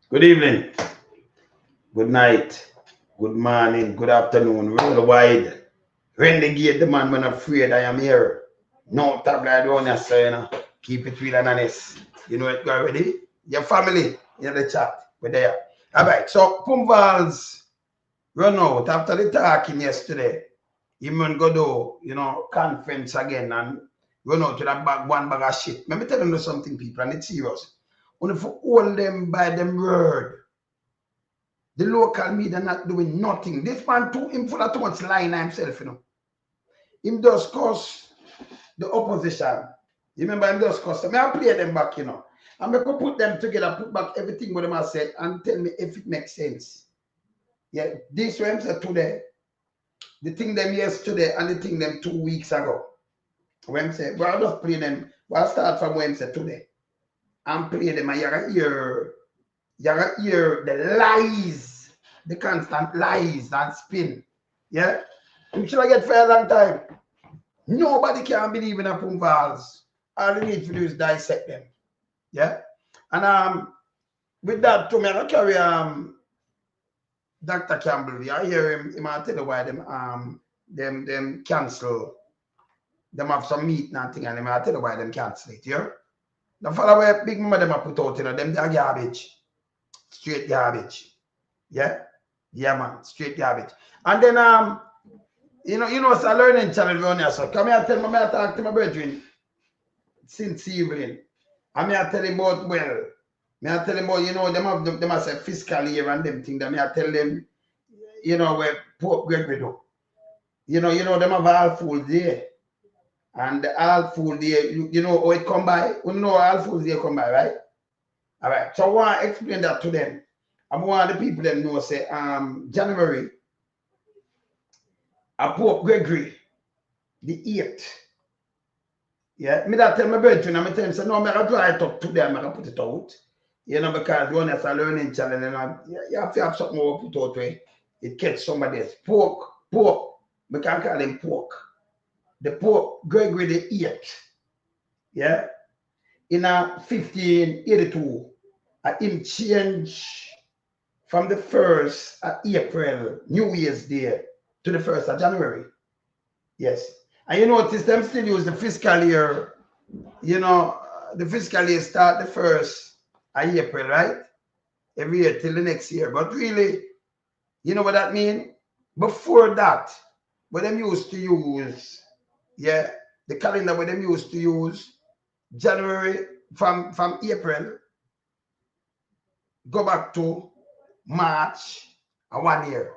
Good evening, good night, good morning, good afternoon, worldwide. Renegade the man when afraid I am here. No tabloid on your side, you know. Keep it real and honest. You know it, you already? Your family in the chat. We're there. Alright, so Pums Vaz run out after the talking yesterday. Him and go do, conference again and run out with a one bag of shit. Let me tell you something, people, and it's serious. Only for all them by them word. The local media not doing nothing. This man too him full of too much lying himself, Him just cause the opposition. You remember him just cause them. I play them back, And I could put them together, put back everything what them have said and tell me if it makes sense. Yeah, this what him said today. The thing them yesterday and the thing them 2 weeks ago. When say, well, I'll just play them. Well, I'll start from when said today. And play them and you're gonna hear the lies, the constant lies and spin. Yeah? You should have get for a long time. Nobody can believe in a Pums Vaz. All you need to do is dissect them. Yeah? And with that too, I carry Dr. Campbell. I hear him I tell you why them cancel. Them have some meeting and thing and I tell you why them cancel it, yeah? The follow where big mama them put out, them they're garbage. Straight garbage. Yeah? Yeah, man, straight garbage. And then it's a learning channel around here. So come here tell me, I talk to my brethren since evening. And I tell him about I tell him about, them have a fiscal year and them thing. I tell them, where Pope Gregory do. Them have all full day. And the all full day, you know how it come by? You know how all full day come by, right? All right. So I want to explain that to them. I want the people them know say January Pope Gregory the 8th. Yeah, me that tell my brethren, I tell him, say, no, I'm going to draw it up today, I'm going to put it out. Because one is a learning channel, and you have to have something more put out where it catch somebody else. Pork, we can call him pork. The Pope Gregory the 8th, yeah, in 1582, him change from the 1st of April, New Year's Day, to the 1st of January. Yes. And you notice them still use the fiscal year, the fiscal year start the 1st of April, right? Every year till the next year. But really, you know what that means? Before that, what them used to use, yeah, the calendar what them used to use, January from April, go back to March, 1 year.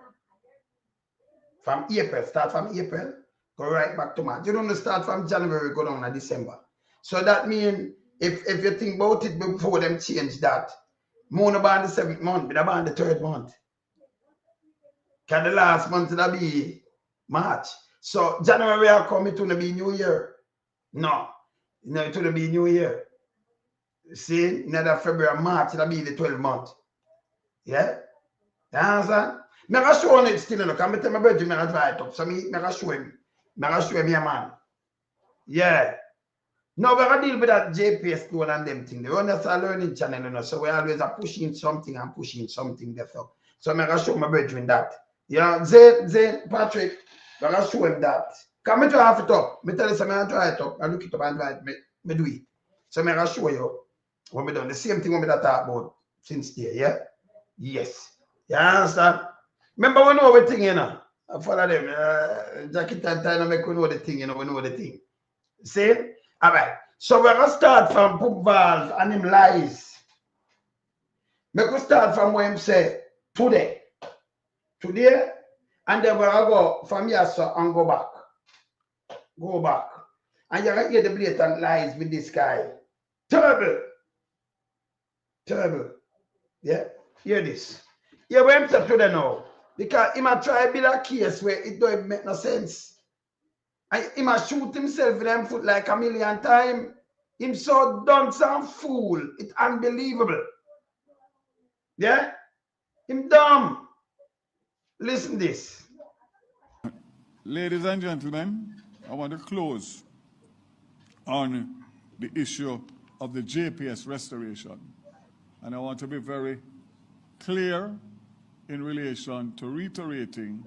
From April, start from April, go right back to March. You don't start from January, go down to December. So that means if you think about it before them change that, more about the 7th month, but about the 3rd month. Because the last month it'll be March. So January will come, it will be New Year. No, it will be New Year. See, another February, March, it'll be the 12th month. Yeah? You understand? I'm going to show him it still, look. I'm going to tell my brother, I'm going to try it up. So I'm going to show him. I'm going to show him here, man. Yeah. Now we're going to deal with that JPS tool and them thing. They run us a learning channel, so we always are pushing something and pushing something. Therefore. So I'm going to show my brother that. Yeah, Zane, Patrick, I'm going to show him that. Come to half it up. Me tell you something, I try it up. I look it up and try it. Me do it. So I'm going to show you what we done. The same thing we talk about since there, yeah? Yes. You understand? Remember, we know everything, I follow them. Jackie Tantan make we know the thing, we know the thing. See? All right. So we're going to start from Pums Vaz and him lies. Make we start from what him say today. Today, and then we're going to go from here so and go back. Go back. And you're going to hear the blatant lies with this guy. Terrible. Terrible. Yeah? Hear this. Yeah, we him say today now. Because he might try to build a case where it don't make no sense. And he might shoot himself in them foot like a million times. Him so dunce and fool. It's unbelievable. Yeah? Him dumb. Listen this. Ladies and gentlemen, I want to close on the issue of the JPS restoration. And I want to be very clear in relation to reiterating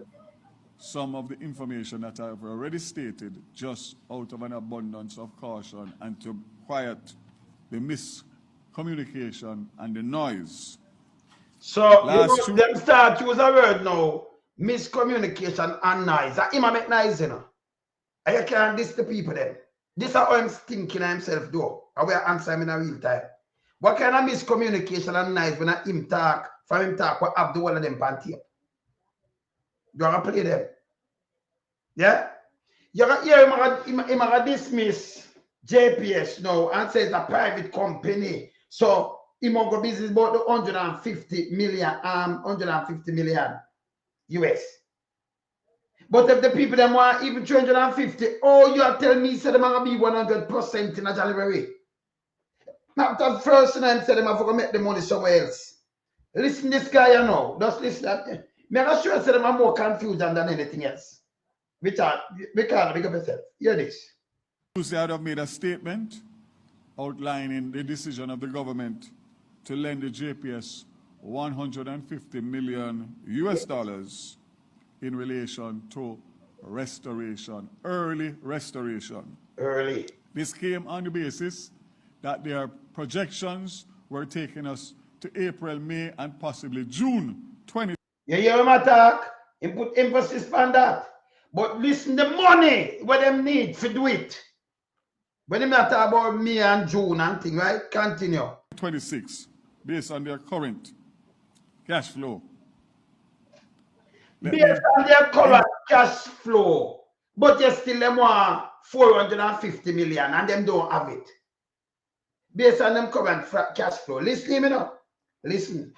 some of the information that I've already stated, just out of an abundance of caution and to quiet the miscommunication and the noise. So, them start use a word now, miscommunication and noise. That him make noise, you know. And you can't diss the people then. This is how I'm thinking himself do. I will answer him in a real time. What kind of miscommunication and noise when him talk, from him talk, what have the one of them pan tape? You want to play them? Yeah? You got here, him gonna dismiss JPS now and say it's a private company. So him go business about the 150 million US. But if the people them want even 250, oh, you are telling me say them gonna be 100% in a January. Now the first time say them have to make the money somewhere else. Listen this guy, you know. Just listen. Me not sure say them are more confused than anything else. We can't big up yourself. Hear this. Tuesday, I have made a statement outlining the decision of the government to lend the JPS 150 million US dollars in relation to restoration, early restoration. Early. This came on the basis that their projections were taking us to April, May, and possibly June 20. You hear him attack? He put emphasis on that. But listen, the money what them need to do it. When they talk about May and June and thing, right? Continue. 26, based on their current cash flow. Based on their current cash flow, but you still them want 450 million and them don't have it. Based on them current cash flow. Listen to me now. Listen.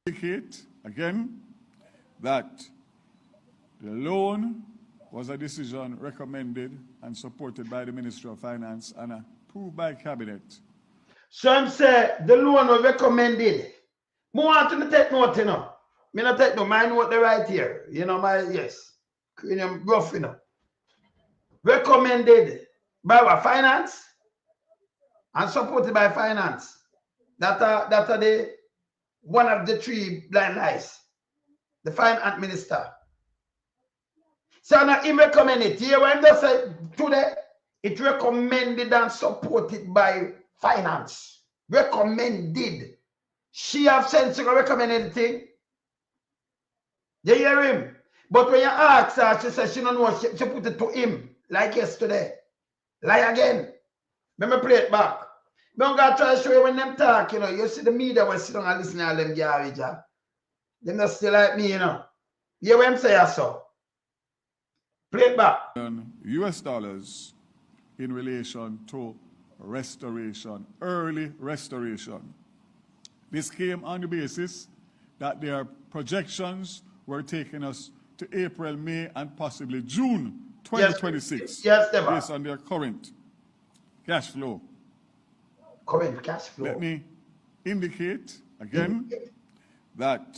Indicate again that the loan was a decision recommended and supported by the Ministry of Finance and approved by Cabinet. Some say the loan was recommended. I want to take note, you know. I not take no mind what they write here. You know, yes. Rough, you know. Recommended by our finance and supported by finance. That are the one of the three blind lies. The finance minister. So now he recommended. Here when they say today, it recommended and supported by finance. Recommended. She have sense to recommend anything. You hear him? But when you ask her, she says she don't know, she put it to him, like yesterday. Lie again. Let me play it back. I'm going to try to show you when them talk, you know, you see the media will sit down and listen to all them garbage. Them not still like me, you know. You hear what I'm saying, so? Play it back. US dollars in relation to restoration, early restoration. This came on the basis that their projections were taking us to April, May, and possibly June 2026. Yes, based on their current cash flow. Current cash flow. Let me indicate again that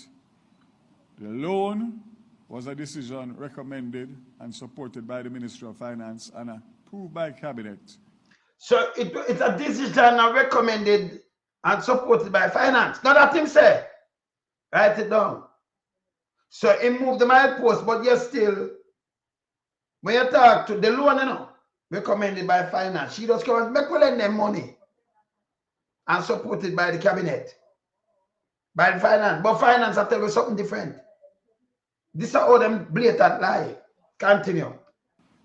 the loan was a decision recommended and supported by the Ministry of Finance and approved by Cabinet. So it's a decision recommended and supported by finance. Not that him say. Write it down. So he moved the milepost, but you're still, when you talk to the loan, you know, recommended by finance, she just come and make well lend them money and supported by the cabinet, by the finance. But finance, I tell you something different. This is all them blatant lie. Continue.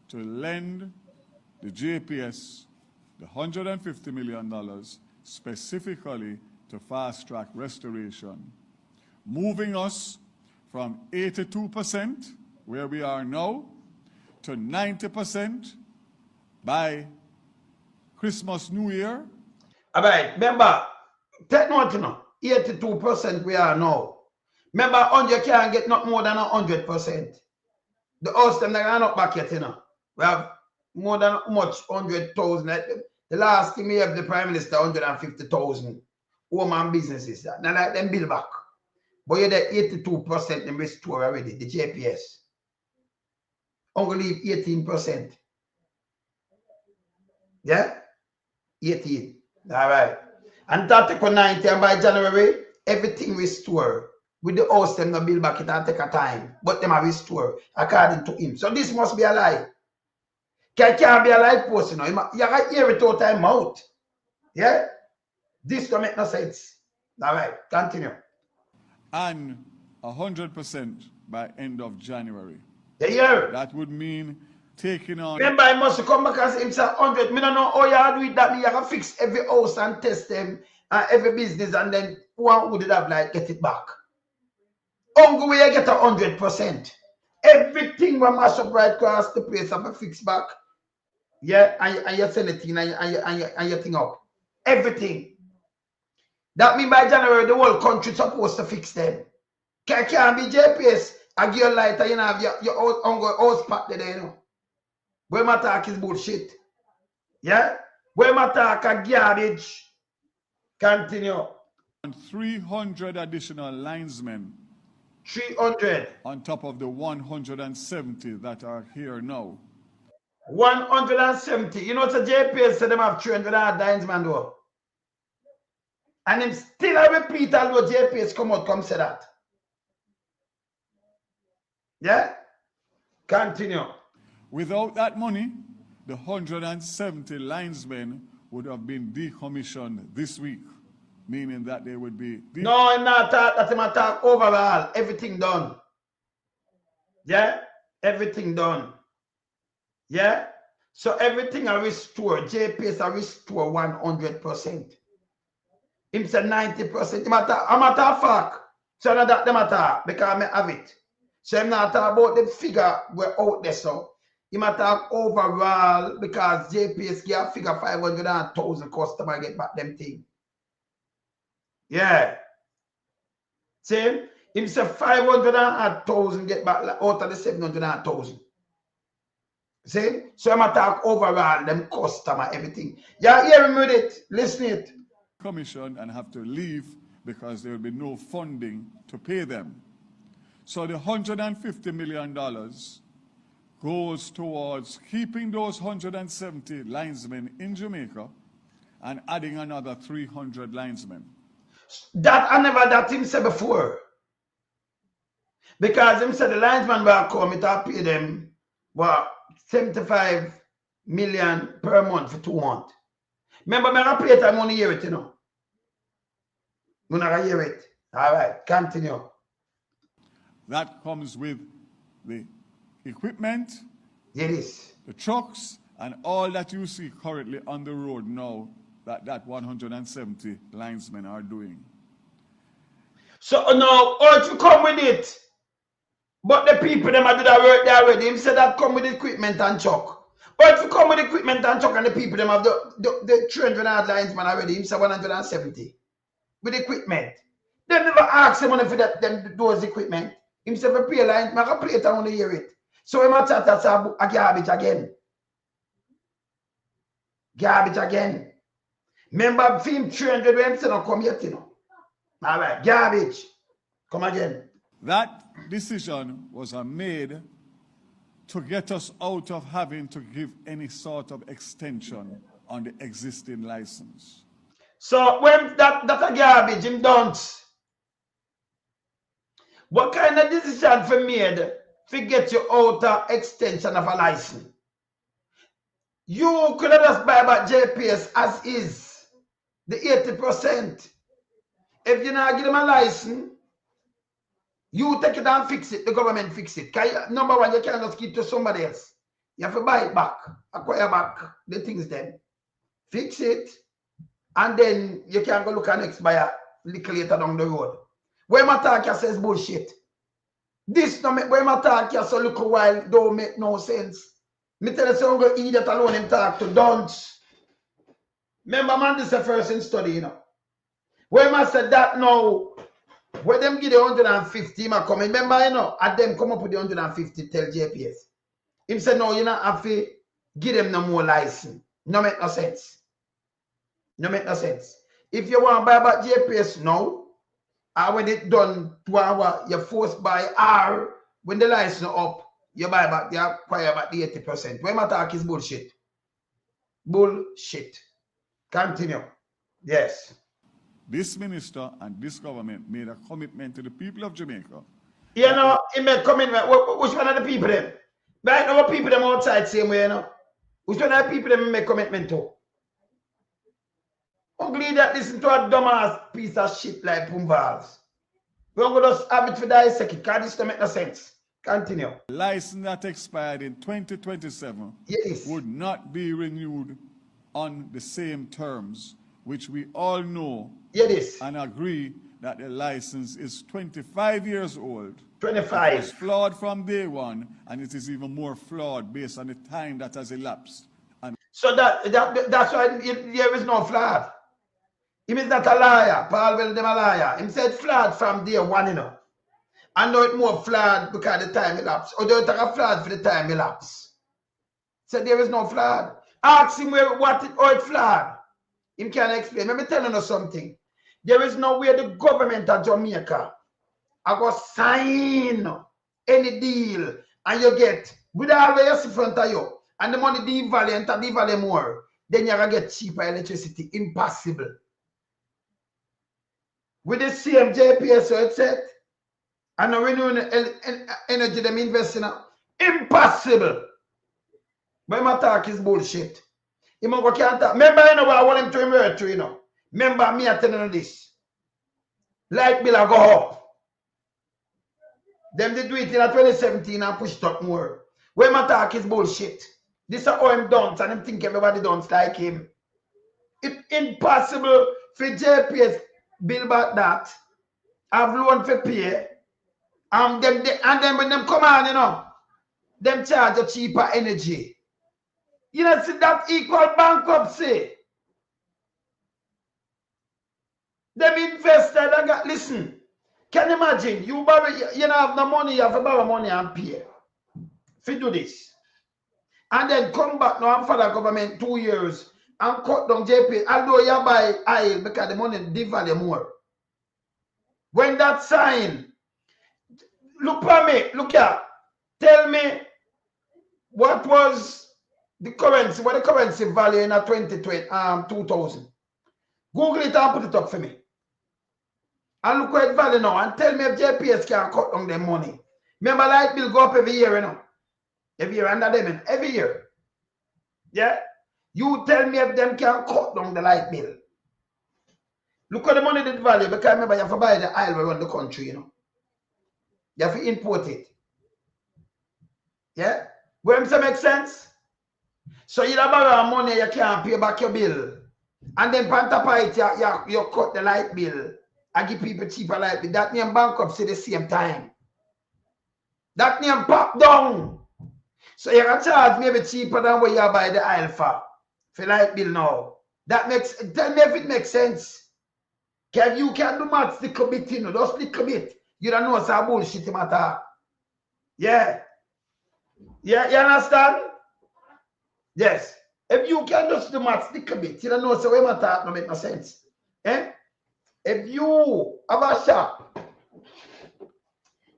To lend the JPS the $150 million specifically to fast-track restoration, moving us from 82%, where we are now, to 90% by Christmas, New Year. All right, remember, take note, you know, 82% we are now. Remember, 100 can't get not more than 100%. The house them are not back yet, you know. We have more than much 100,000. The last thing we have the Prime Minister 150,000 home and businesses. Now like them build back. But you're the 82% them restore already, the JPS. Only leave 18%. Yeah? 18. All right. And that take 90 and by January, everything restore. with the house them no build back it and take a time. But them are restore according to him. So this must be a lie. Can't be a lie post, you know. You gotta hear it all time out. Yeah? This don't make no sense. All right, continue. And 100% by end of January. Yeah. That would mean taking on. Remember, I must come back and say it's 100. Me don't know how you do it that. Me you gotta fix every house and test them and every business and then one would have like get it back. Only way you get 100%. Everything will mash up right across the place and be fixed back. Yeah, and you send it in and you thing up. Everything. That means by January, the whole country supposed to fix them. Can't be JPS, a girl light, and you know, have your house packed there, you know. Where my talk is bullshit. Yeah? Where my talk a garbage. Continue. 300 additional linesmen. 300. On top of the 170 that are here now. 170. You know what the JPS said them have 300 linesmen though. And him still I repeat although JPS come out come say that. Yeah? Continue. Without that money, the 170 linesmen would have been decommissioned this week, meaning that they would be. No, I'm not talking, that's my talk overall. Everything done. Yeah? Everything done. Yeah? So everything I restore. JPS I restore 100%. Him say 90%. I'm a talk fact. So not that them a talk because I have it. So I'm not talk about the figure we're out there so. He might talk overall because JPS get figure 500,000 customer get back them thing. Yeah. See? Him say 500,000 get back out of the 700,000. See? So I'm talk overall them customer everything. Yeah, hear him with it. Listen it. Commission and have to leave because there will be no funding to pay them. So the $150 million goes towards keeping those 170 linesmen in Jamaica and adding another 300 linesmen. That I never that him said before. Because him said the linesman will come, it will pay them what 75 million per month for 2 months. Remember, I pay time only hear it, you know. When I hear it. All right, continue. That comes with the equipment, it is. the trucks, and all that you see currently on the road now that 170 linesmen are doing. So now, if you come with it, but the people them do that work there already, him say that come with equipment and truck. But if you come with equipment and truck and the people them have the 300 linesmen already, him say 170 with equipment. They never ask him money for that them those equipment. Him say for pay line, I can play it and only hear it. So he might chat that's a garbage again. Garbage again. Remember film 300 when say not come yet, you know. All right, garbage. Come again. That decision was made to get us out of having to give any sort of extension on the existing license. So when that a garbage, him don't. What kind of decision for made to get you out of extension of a license? You could have just buy back JPS as is, the 80%. If you not give them a license, you take it and fix it, the government fix it. Number one, you can't just give it to somebody else. You have to buy it back, acquire back the things then. Fix it, and then you can go look at next buyer little later down the road. Where my talk says bullshit. This no make where my talk so look a while don't make no sense. Me tell you, so I'm going to eat that alone him talk to don't. Remember, man, this is the first in study, you know. Where I said that now, where them give the 150, I come. Remember, you know, at them come up with the 150, tell JPS. Him said, no, you know, have to give them no more license. No make no sense. No make no sense. If you want to buy back JPS now, and when it done to hour, you forced by R, when the license up, you buy back, you acquire back the 80%. Where my talk is bullshit. Bullshit. Continue. Yes. this minister and this government made a commitment to the people of Jamaica. You know, he made commitment. Which one of the people them? Right now, people them outside same way, you know. Which one of the people them make commitment to? Ugly that listen to a dumbass piece of shit like Pums Vaz. We're going to just have it for dissect it, because this don't make no sense. Continue. The license that expired in 2027 Yes. would not be renewed on the same terms, which we all know Yes. and agree that the license is 25 years old. 25. It was flawed from day one, and it is even more flawed based on the time that has elapsed. And so that's why there is no fraud. He is not a liar. Paul will them a liar. He said fraud from day one, you know. I know it more fraud because the time elapsed. Or do you take a fraud for the time elapsed? So there is no fraud. Ask him how it fraud. Him can explain. Let me tell you something. There is no way the government of Jamaica I go sign any deal and you get with all the yes in front of you and the money devalue and devalue more, then you're gonna get cheaper electricity. Impossible. With the same JPS so it's set and the renewable energy them investing in, impossible. But my talk is bullshit. He can't talk. Remember, you know what I want him to emerge to, you know. Remember me telling you this. Light bill I go up. Them they do it in 2017 and push it up more. When my talk is bullshit. This is how him dance and him think everybody dance like him. It's impossible for JPS bill back that. Have loan for pay. And then when them come on, you know, them charge a cheaper energy. You know, see that equal bankruptcy. Them investors that got, listen, can you imagine? You borrow, you don't have no money, you have to borrow money and pay. If you do this. And then come back now and follow government 2 years and cut down JP, although you buy oil because the money devalue more. When that sign, look for me, look here, tell me what was the currency, what the currency value in a 2000. Google it and put it up for me. And look where it value now and tell me if JPS can cut down their money. Remember light bill go up every year, you know. Every year under them, every year. Yeah? You tell me if them can cut down the light bill. Look at the money that value because remember you have to buy the oil around the country, you know. You have to import it. Yeah? Where does that make sense? So you have borrow money, you can't pay back your bill. And then on top of it, you cut the light bill. I give people cheaper light bill. That name bankruptcy at the same time. That name pop down. So you can charge maybe cheaper than what you buy the oil for light bill now. That makes, tell me if it makes sense. Can you can do maths little bit, you know, just little bit. You don't know some bullshit matter. Yeah. Yeah, you understand? Yes. If you can just do maths little bit, you don't know so what matter don't make no sense. Eh? If you have a shop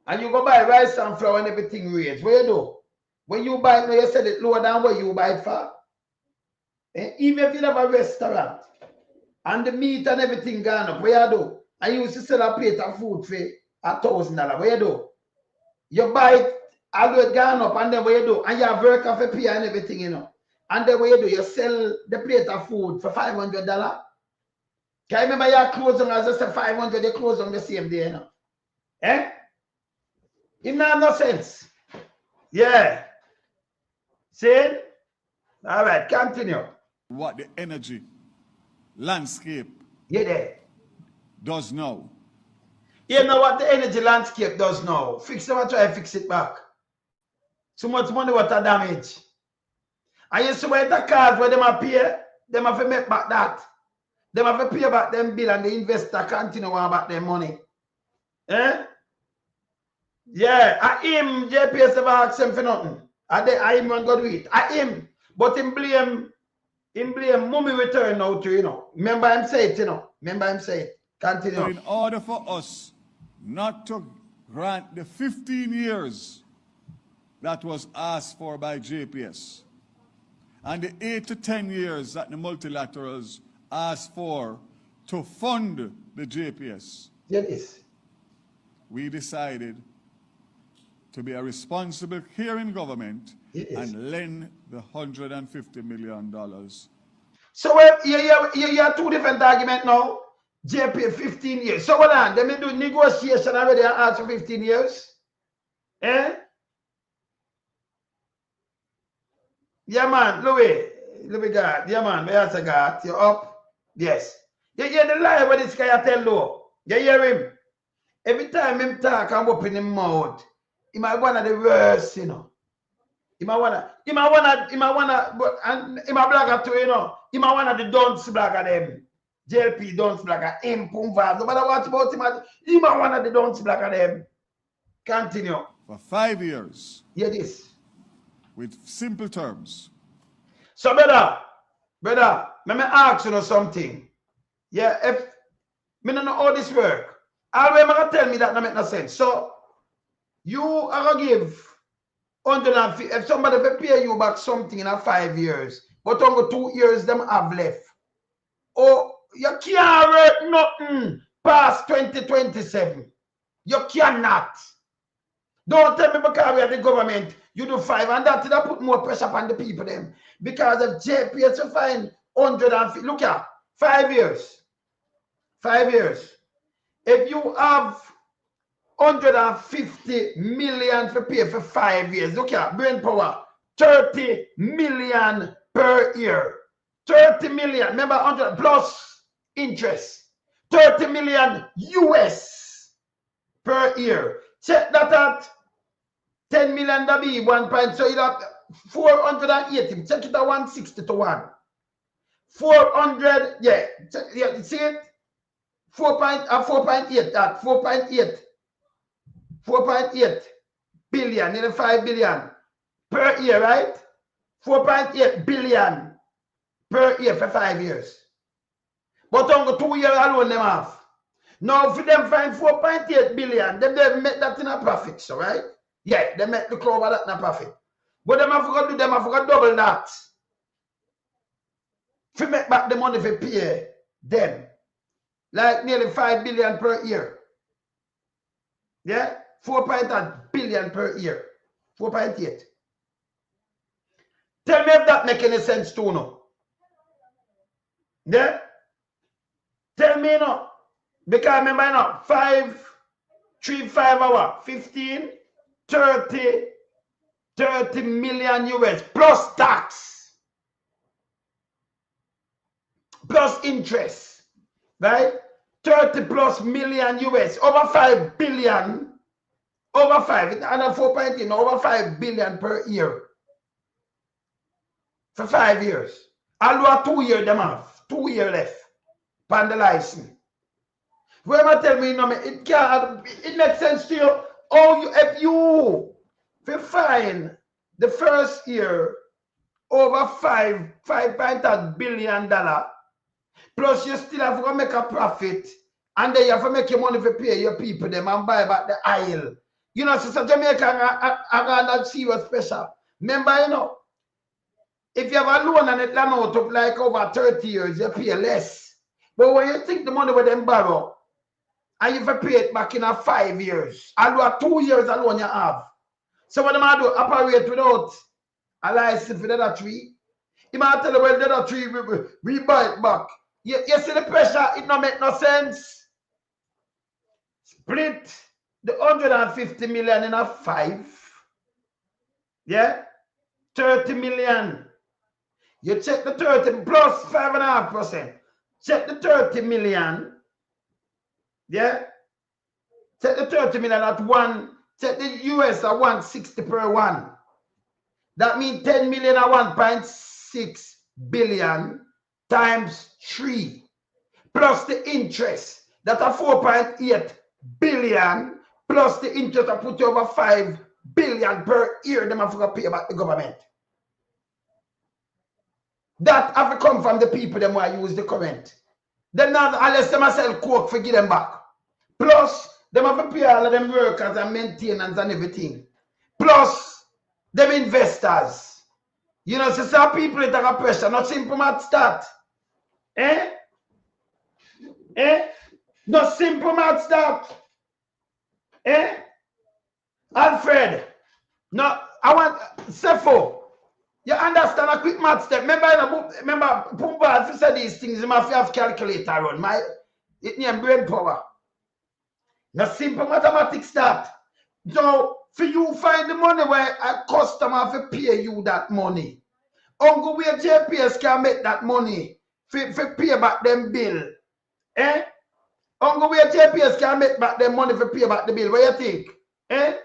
and you go buy rice and flour and everything raised, what you do? When you buy it, you sell it lower than what you buy it for. Eh? Even if you have a restaurant and the meat and everything gone up, what you do? And you used to sell a plate of food for $1,000, what you do? You buy it, although it gone up, and then what you do? And you have work of a pay and everything, you know. And then what you do? You sell the plate of food for $500. Can you remember your closing as I said 500, you close on the same day, you know? Eh? It not have no sense. Yeah. See? All right, continue. what the energy landscape does now. You know what the energy landscape does now? Fix them and try to fix it back. So much money what a damage. And you see where the cars where them appear, them have to make back that. Them have to pay back them bill and the investor continue on back their money. Eh? Yeah, I him, JPS never ask him for nothing. I him want to do it. I him. But him blame mommy return now to, you know. Remember him say it, you know. Remember him say it. Continue. So in order for us not to grant the 15 years that was asked for by JPS and the 8 to 10 years that the multilaterals asked for to fund the JPS, Yes. we decided to be a responsible, caring government and lend the $150 million. So you have two different arguments now. JP 15 years. So what on? They may do negotiation already and ask for 15 years. Eh? Yeah, man. Louis God. Yeah, man. May I say God? You're up? Yes. You hear the lie what this guy tell you? You hear him? Every time him talk, I'm opening his mouth. He might one of the worst, you know. He might wanna, but and he might blagger too, you know. He might one of the dunce blagger them. JLP dunce blagger, him Pums Vaz. No matter what about him, he might one of the dunce blagger them. Continue. For 5 years. Hear this. With simple terms. So, brother, let me ask you something. Yeah, if me don't know how this work, always gonna tell me that don't make no sense. So, you are gonna give 150, if somebody will pay you back something in 5 years, but only 2 years them have left. Oh, you can't work nothing past 2027. You cannot. Don't tell me because we are the government, you do 5, and that will put more pressure upon the people them. Because if JPS will find 150, look here, 5 years. 5 years. If you have 150 million to pay for 5 years, look here, brain power, 30 million per year. 30 million, remember 100 plus interest. 30 million US per year. Check that at 10 million that be 1 point. So you have 480. Check it at 160 to 1. 400, yeah. You see it? 4.8 that 4.8 billion, nearly 5 billion per year, right? 4.8 billion per year for 5 years. But on 2 years alone them have. Now for them find 4.8 billion, they make that in a profit, so right? Yeah, they make the club that in a profit. But them have to double that. To make back the money for pay them. Like nearly 5 billion per year. Yeah? 4.8 billion per year. 4.8. Tell me if that make any sense to you. Yeah? Tell me no. Because remember now, 5 hour, 15, 30 million US plus tax. Plus interest. Right? 30 plus million US. Over 5 billion. Over 5. And 4.8, over 5 billion per year. For 5 years. Although 2 years them have. 2 years left. Pan the license. Whoever tell me, no, it makes sense to you. Oh, if you find the first year over $5.8 billion, plus you still have to make a profit, and then you have to make your money to pay your people them and buy back the aisle. You know, Sister Jamaica, I got that serious special. Remember, you know, if you have a loan and it land out of like over 30 years, you pay less. But when you think the money with them borrow, and you have to pay it back in 5 years, and 2 years alone you have. So what am I do? Operate without a license for the other three. You might tell you, well, the other three, we buy it back. You see the pressure, it don't make no sense. Split the 150 million in 5. Yeah? 30 million. You check the 30 plus 5.5%. Check the 30 million. Yeah? Check the 30 million at 1. Check the US at 160 per 1. That means 10 million at 1.6 billion times 3. Plus the interest. That's a 4.8 billion. Plus the interest I put over 5 billion per year. Them have to pay back the government. That have to come from the people them who use the current. Then not unless them sell coke for give them back. Plus, them have to pay all of them workers and maintenance and everything. Plus, them investors. You know, so some people that have pressure, not simple math start. Eh? Eh? No simple maths that. Eh? Alfred. No, I want Sefo. You understand a quick math step. Remember Pums Vaz said these things, you must have calculator on. It name brain power. No simple mathematics that. So for you find the money where a customer have to pay you that money. Uncle where JPS can make that money for pay back them bill. Eh? Uncle where JPS can make back them money for pay back the bill. What you think? Eh?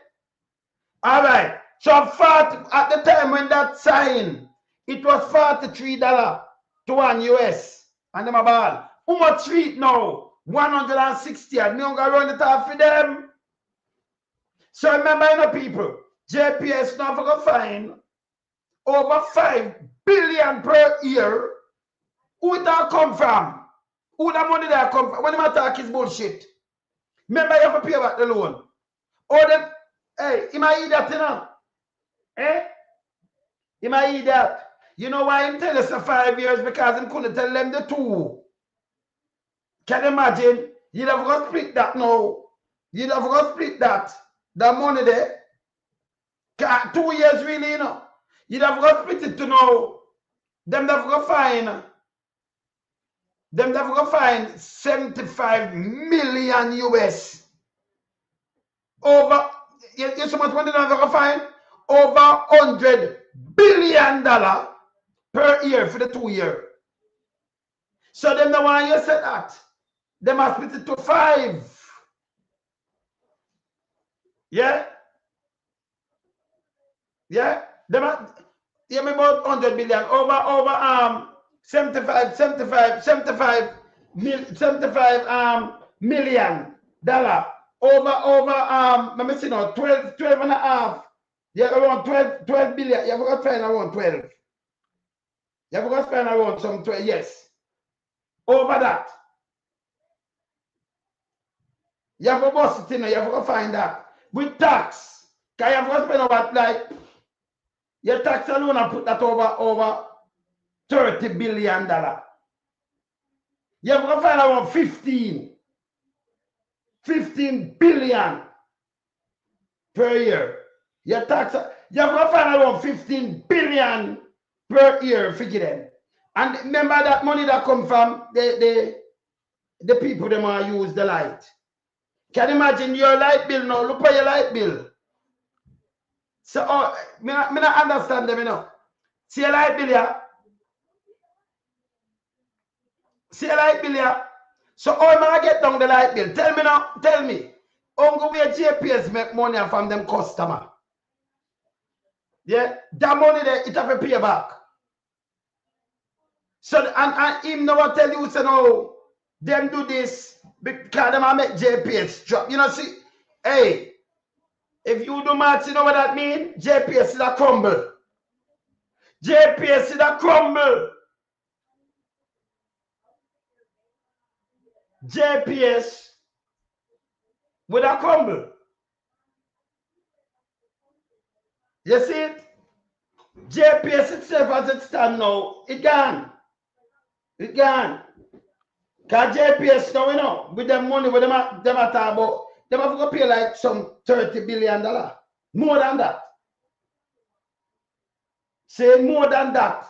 Alright. So 40, at the time when that signed, it was $43 to $1 and them about. How much street now? 160. And me gonna run it off for them. So remember, you know, people, JPS now for go find over 5 billion per year. Who that come from? Who that money that come from? When them attack is bullshit. Remember, you have to pay back the loan. Or them, hey, you might eat that, you know. Eh? You might eat that. You know why him tell us for 5 years? Because him couldn't tell them the 2. Can you imagine? You'd have got split that now. You'd have got split that. The money there. 2 years really, you know. You'd have got split it to know. Them have got fine. Them have got fine 75 million US. Over, you so much money them have got fine? Over $100 billion per year for the 2 year. So them the one you said that. They must split it to 5. Yeah? Yeah? They must, yeah, me about 100 billion. Over 75 million dollar. Let me see now, 12 and a half. Yeah, around 12 billion. You have got to find around 12. You have got to spend around some 12, yes. Over that. You have to bust it in, you have to find that. With tax, can you have to spend about like, your tax alone and put that over $30 billion. You have to find around 15 billion per year. Your tax, you have to find around 15 billion per year, figure them. And remember that money that come from the people that want to use the light. Can you imagine your light bill now? Look at your light bill. So, me not understand them, you know. See a light bill here? See a light bill here? So, how am I get down the light bill? Tell me now, tell me. Uncle where JPS make money from them customer. Yeah? That money there, it have to pay back. So, and him never tell you, say, no, them do this because them make JPS drop. You know, see, hey, if you do maths, you know what that means? JPS is a crumble. JPS is a crumble. JPS with a crumble. You see it? JPS itself as it stand now, it gone. It gone. Because JPS now, you know, with them money, with them talk about, them have to pay like some $30 billion. More than that. Say more than that.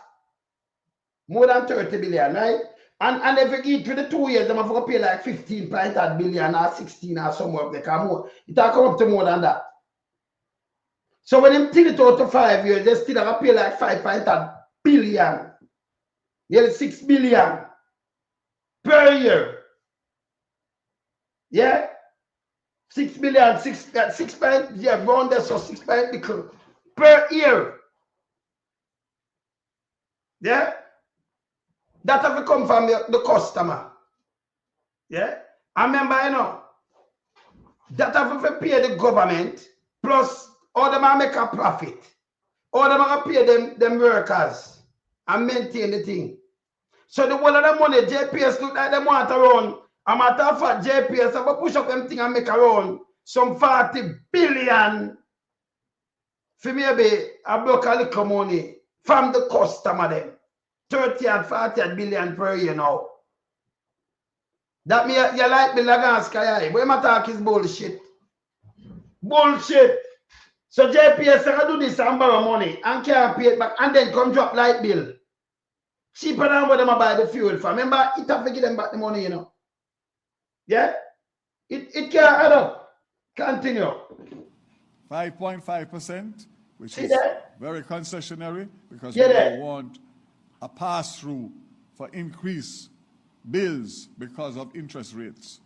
More than 30 billion, right? And if you eat for the 2 years, they have to pay like 15.8 billion or 16 or somewhere. They come more. It will come up to more than that. So when them till it out to 5 years, they still have to pay like 5.8 billion. Nearly 6 billion per year. Yeah? 6 billion, 6 point, yeah, round there, so 6 point per year. Yeah? That have to come from the customer. Yeah? I remember, you know, that have to pay the government, plus all them make a profit. All them have to pay them workers and maintain the thing. So the whole of the money, JPS look like them want to run. A matter of fact, JPS have to push up them thing and make around some 40 billion for maybe a block a little money from the customer them. 30 and 40 billion per year now. That me you like me lagan sky. What am I talk is bullshit. Bullshit. So JPS can do this and borrow money and can't pay it back and then come drop light bill. Cheaper than what them buy the fuel for. Remember, it have to give them back the money, you know. Yeah? It can't add up. Continue. 5.5%, which See is that? very concessionary because Yeah, we that. don't want a pass-through for increased bills because of interest rates.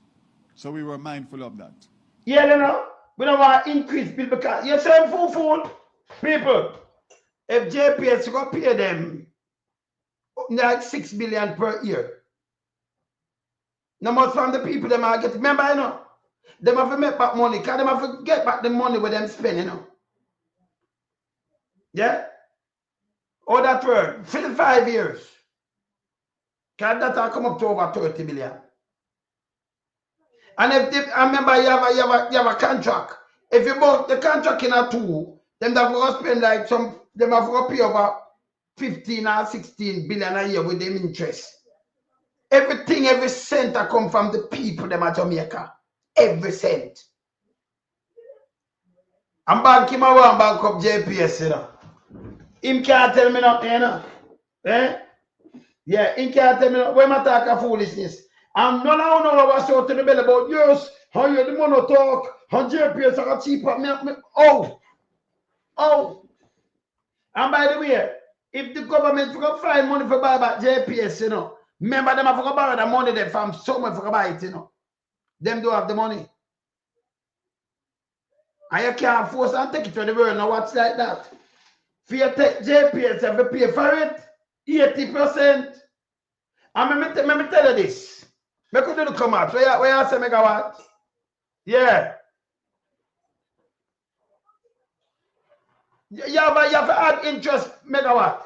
So we were mindful of that. Yeah, you know. We don't want to increase bill because you're saying fool. People, if JPS go pay them like 6 billion per year. No more from the people them are get. Remember, you know, them have to make back money. Can them have to get back the money with them spend, you know. Yeah? Or that word, for the 5 years. Can that come up to over 30 million? And if they, I remember you have a contract. If you bought the contract in a 2, then they have to spend like them have to pay over 15 or 16 billion a year with them interest. Everything, every cent that come from the people them at Jamaica. Every cent. I'm bank him around bank up JPS, you know. Him can't tell me nothing, you know. Eh? Yeah, him can't tell me nothing. When I talk of foolishness. And none of you know what I to the belly about yes, how you the money talk, how JPS are cheap at me. Oh. And by the way, if the government will find money for buy back JPS, you know, remember them have to borrow the money them from someone for buy it, you know. Them do have the money. And you can't force and take it to the world now. What's like that? If you take JPS, you have to pay for it 80%. And let me tell you this. I could do the come out. Where you say megawatt? Yeah. You have to add interest megawatt.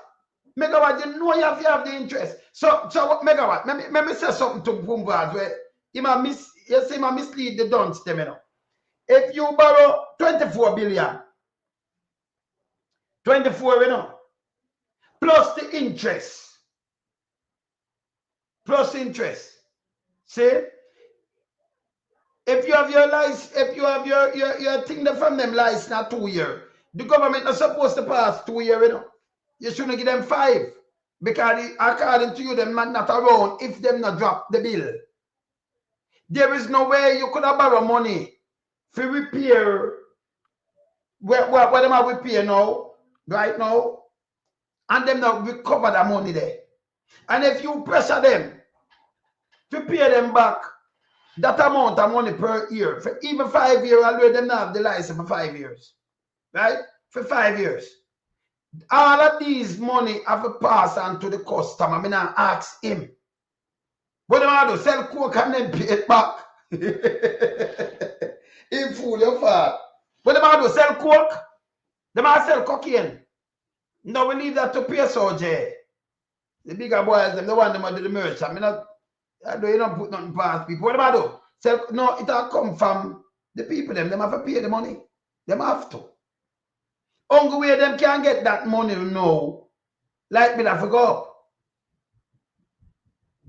Megawatt, you know you have to have the interest. So what megawatt? Let me say something to Pums Vaz where you see my mislead the dunce them, you know. If you borrow 24 billion, 24, you know, plus the interest. Plus interest. See? If you have your license, if you have your thing from them license not 2 years, the government is supposed to pass 2 years, you know. You shouldn't give them 5. Because according to you, them not around if them not drop the bill. There is no way you could have borrow money for repair what them have repair now, right now, and them not recover the money there. And if you pressure them to pay them back that amount of money per year, for even 5 years, already them not have the license for 5 years. Right? For 5 years. All of these money have to pass on to the customer. I mean, I ask him. What am I do? Sell coke and then pay it back. Him fool your fat. What am I do? Sell coke? Them I sell cocaine. No, we leave that to PSOJ. The bigger boys, them the one them do the merch. I mean, I don't put nothing past people. What am I do? Sell, no, it all come from the people. Them have to pay the money. Them have to. Only way them can get that money now, like me have to go up.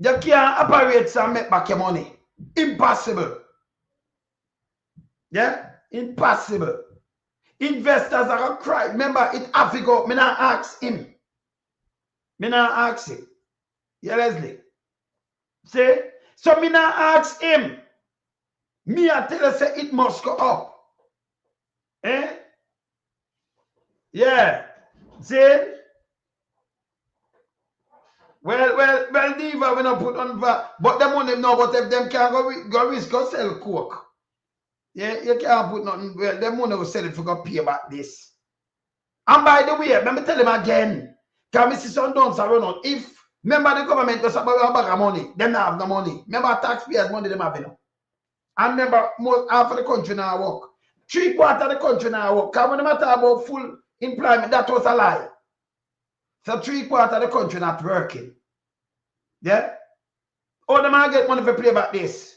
You can't operate and make back your money. Impossible. Yeah? Impossible. Investors are going to cry. Remember, it have to go. Me not ask him. Me not ask him. Yeah, Leslie. See? So me not ask him. Me I tell you say it must go up. Eh? Yeah. See? Well, Diva, we not put on VAT. But them money no, but if them can't go risk go sell coke. Yeah, you can't put nothing. Well, them money will sell it for go pay back this. And by the way, let me tell them again. Can we see some dons run out? If remember the government was about a bag of money, them not have no money. Remember taxpayers' money them have enough. And remember most half of the country now work. 3/4 of the country now work. Because when they talk about full employment, that was a lie. So 3/4 of the country not working. Yeah? Oh, they might get money for play back this.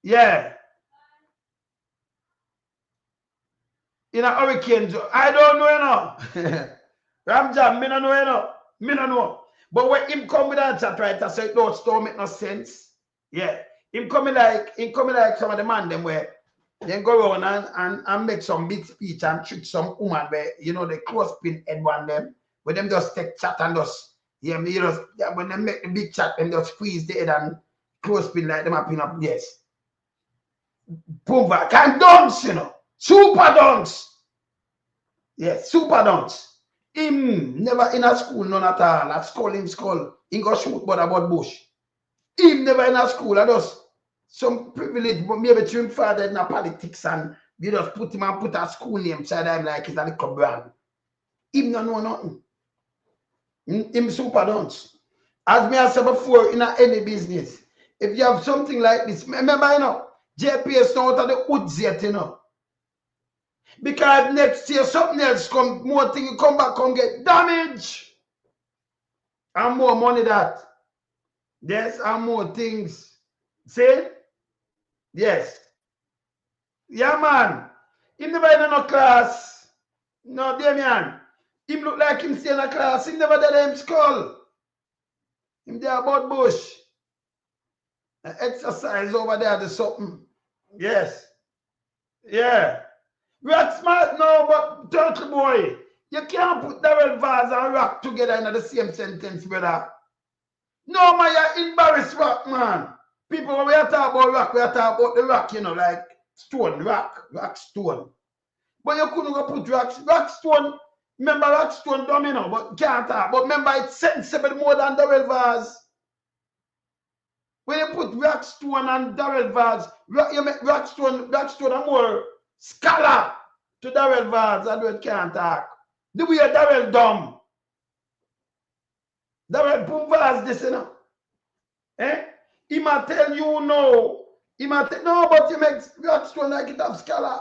Yeah. In a hurricane, I don't know, you know. Ramjam, me no know, you know. Me no know. But when him come with that chat right, I say, no, store make no sense. Yeah. Him coming like some of the man them where then go around and make some big speech and trick some woman where you know the clothespin head one them, but them just take chat and just when they make the big chat, them just squeeze the head and clothespin like them up in up. Yes. Pums Vaz can dance, you know. Super dance. Yes, super dance. Him never in a school, none at all. At school, he go shoot but about bush. Him never in a school, I just some privilege, but maybe to him father in a politics and you just put him and put a school name side him like it's a little brand. Him no know nothing. Him super dance. As me I said before, in any business, if you have something like this, remember, you know, JPS now out of the woods yet, you know. Because next year something else come, more thing come back, come get damage. And more money that. Yes, and more things. See? Yes. Yeah, man. He never in no class. No, Damian. Him look like him stay in a class. He never did him skull. Him there about bush. Exercise over there, the something. Yes. Yeah. Rock smart now, but turtle boy. You can't put Daryl Vaz and rock together in the same sentence, brother. No, man, you're embarrassed, rock, man. People, when we are talking about rock, we are talking about the rock, you know, like stone, rock stone. But you couldn't go put rock stone. Remember, rock stone dumb, you know, but can't talk. But remember, it's sensible more than Daryl Vaz. When you put rock stone and Daryl Vaz, you make rock stone are more scholar to Daryl Vaz. I don't can't talk. The way Daryl dumb. Daryl Pums Vaz this, you know. Eh? He might tell you no. He might tell no, but you make rock stone like it have scholar.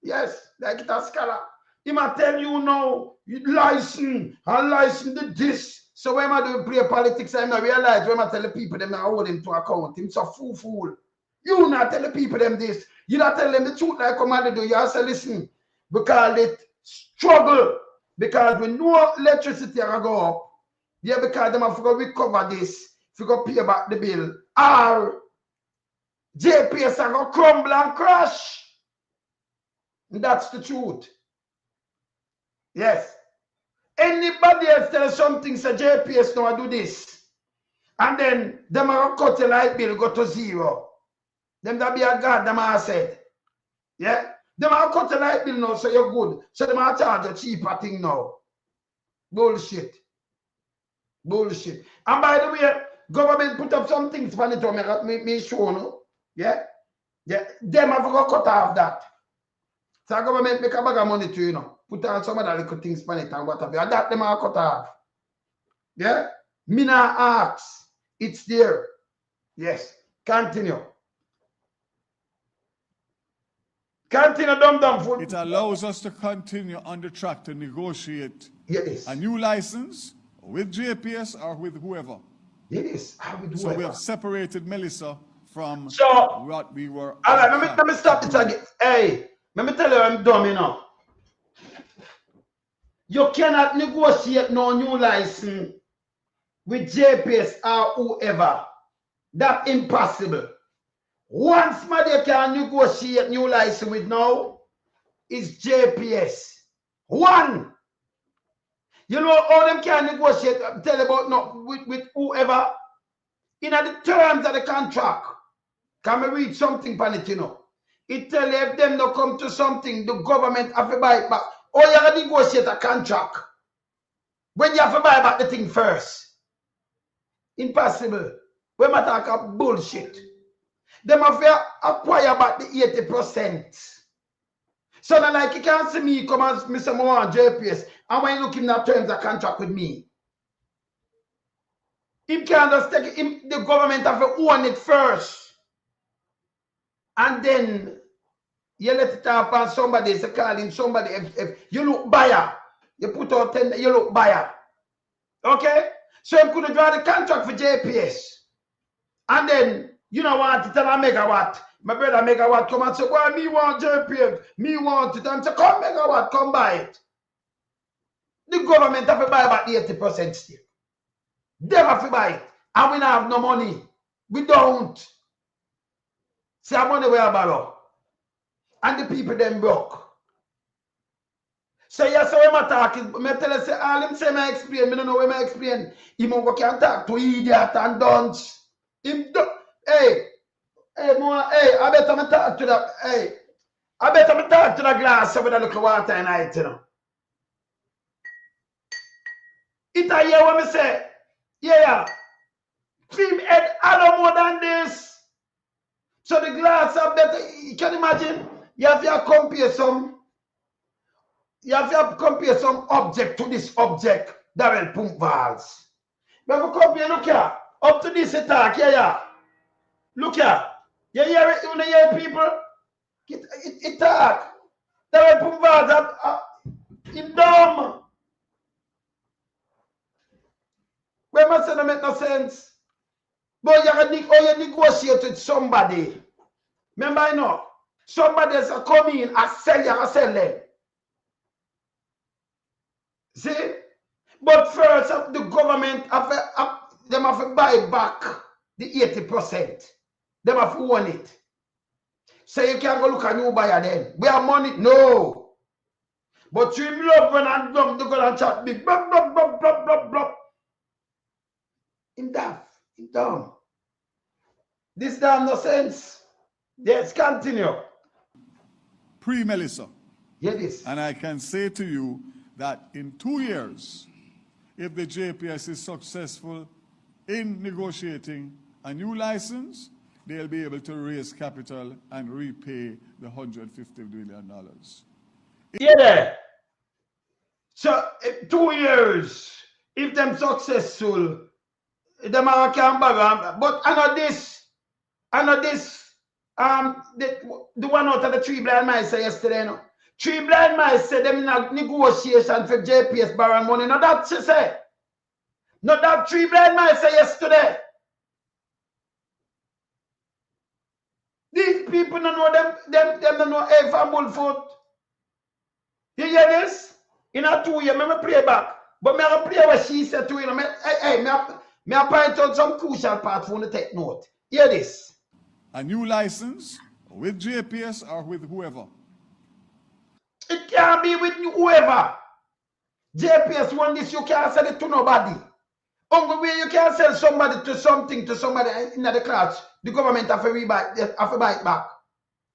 Yes, like it has scholar. He might tell you no, you license the this. So when I do play politics, I realize when I tell the people them I hold him to account. Him so fool. You not tell the people them this. You not tell them the truth like command do. You have to listen. Because it struggle. Because when no electricity go up, yeah, because them have to recover this, if you go pay back the bill. Or JPS are going to crumble and crash. And that's the truth. Yes. Anybody else tell something, say JPS now do this. And then them are cut the light bill, go to zero. Them that be a God, them are said. Yeah? Them are cut the light bill now, so you're good. So them are charge a cheaper thing now. Bullshit. Bullshit. And by the way, government put up some things for it to me show, no? Yeah? Yeah. Them have got cut off that. So government make a bag of money to you know. Put on some of the little things on it and whatever. And that them are cut off. Yeah? Me not ask. It's there. Yes. Continue. Continue, dumb food. It allows us to continue on the track to negotiate Yes. a new license with JPS or with whoever. Yes. So we have separated Melissa from what we were. All right, let me stop this again. Hey, let me tell you I'm dumb, you know. You cannot negotiate no new license with JPS or whoever. That's impossible. Once somebody can negotiate new license with now, is JPS. One. You know how them can negotiate, tell about no, with whoever? In the terms of the contract. Can we read something on it, you know? It tell you if them don't come to something, the government have to buy it back. Or you have to negotiate a contract. When you have to buy back the thing first. Impossible. We might talk about bullshit. Them have to acquire back the 80%. So now like you can't see me come as Mr. Mohan JPS and when you look in that terms of contract with me. Him can't just take it, the government have to own it first. And then you let it up on somebody, say calling somebody. If you look buyer, you put out 10, you look buyer. Okay? So you could draw the contract for JPS. And then, you know what, to tell a megawatt. My brother megawatt come and say, well, me want JPS, me want it. And say, come megawatt, come buy it. The government have to buy about 80% still. They have to buy it. And we don't have no money. We don't. See how money we are borrow. And the people them broke. So yes, so when I talk, I tell you, say, all him say, I explain, I don't know what I explain. Him go can talk to idiot and dunce. Him do, hey, I better me talk to that, hey, I better me talk to the glass with a little water in it, you know. It I hear what me say, yeah. Trim head a more than this. So the glass are better, you can imagine, you have to compare some object to this object, Daryl Pums Vaz. You have to compare, look here, up to this attack, yeah. Look here, you hear it, you hear people, it talk. Daryl Pums Vaz, in dumb. When I say that make no sense. But you negotiate with somebody. Remember, I know, somebody else come in and sell you and sell them. See? But first, the government have to buy back the 80%. They have to own it. So you can't go look at new buyer then. We have money? No. But you love when I'm dumb, they go and chat big. Blah, blah, blah, blah, blah, blah. In dumb. This damn no sense. Yes, continue. Pre-Melissa. Hear this. And I can say to you that in 2 years, if the JPS is successful in negotiating a new license, they'll be able to raise capital and repay the $150 billion. Yeah. So 2 years, if them successful, them are can borrow. But I know this, the one out of the 3 blind mice yesterday, no? 3 blind mice said them in a negotiation for JPS borrowing money. No, that she said. No, that 3 blind mice yesterday. These people don't know them don't know A for Bullfoot. You hear this? In a 2 year, me play back. But me have play what she said to you. Me point out some crucial part for the take note. Hear this. A new license with JPS or with whoever. It can't be with whoever. JPS won this, you can't sell it to nobody. Only way you can sell somebody to something to somebody in the class, the government have to buy it back.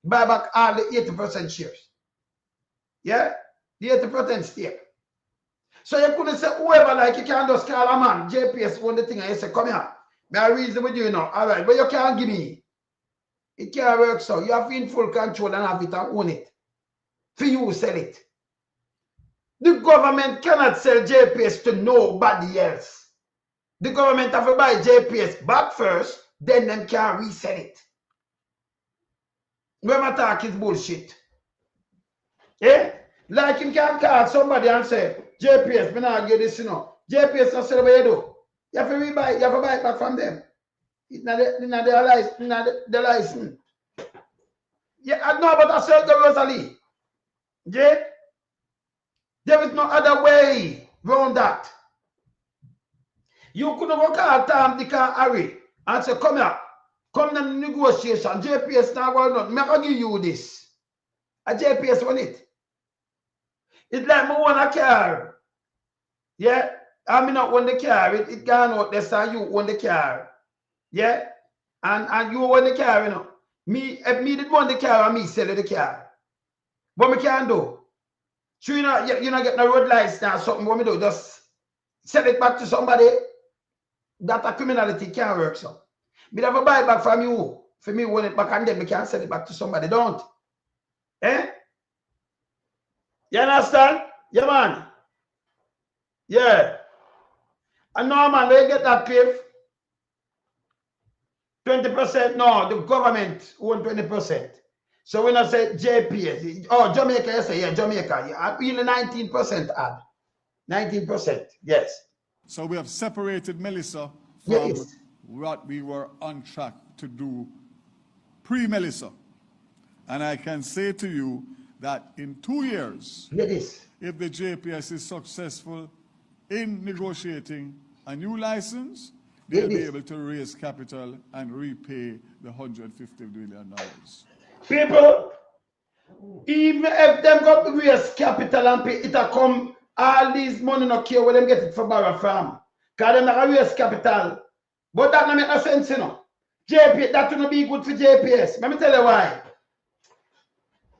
Buy back all the 80% shares. Yeah? The 80% stake. So you couldn't say whoever, like you can't just call a man, JPS won the thing, and you say, come here. May I reason with you now. All right, but you can't give me. It can't work so. You have to in full control and have it and own it. For you sell it. The government cannot sell JPS to nobody else. The government have to buy JPS back first, then them can resell it. When I talk is bullshit. Eh? Like you can call somebody and say, JPS, me not give this, you know. JPS not sell what you do. You have to rebuy, you have to buy it back from them. It's not the license. Yeah, I know, but I sell the Rosalie. Yeah? There is no other way around that. You couldn't go call Tom, Dick, and Harry and say, come here, come in the negotiation. JPS now going on. I'm going to give you this. A JPS want it. It's like me want a car. Yeah? I mean not want the car. It gone out there, so you want the car. Yeah? And you want the car, you know. If me did want the car and me sell the car. What me can do? So you not get no road lights now, something what me do, just sell it back to somebody. That a criminality can't work so. Me have to buy it back from you. For me want it back and then me can sell it back to somebody. Don't. Eh? You understand? Yeah, man. Yeah. And no, man, they get that cliff. 20%. No, the government own 20%. So when I say JPS, oh, Jamaica, you say, yeah, Jamaica. Yeah, really 19% add. 19%, yes. So we have separated Melissa from what we were on track to do pre-Melissa. And I can say to you that in 2 years, if the JPS is successful in negotiating a new license, they'll be able to raise capital and repay the $150 million. People, even if them got to raise capital and pay, it'll come, all these money no care where them get it for borrow from. Because them not raise capital. But that don't make no sense, you know. JP, that will not be good for JPS. Let me tell you why.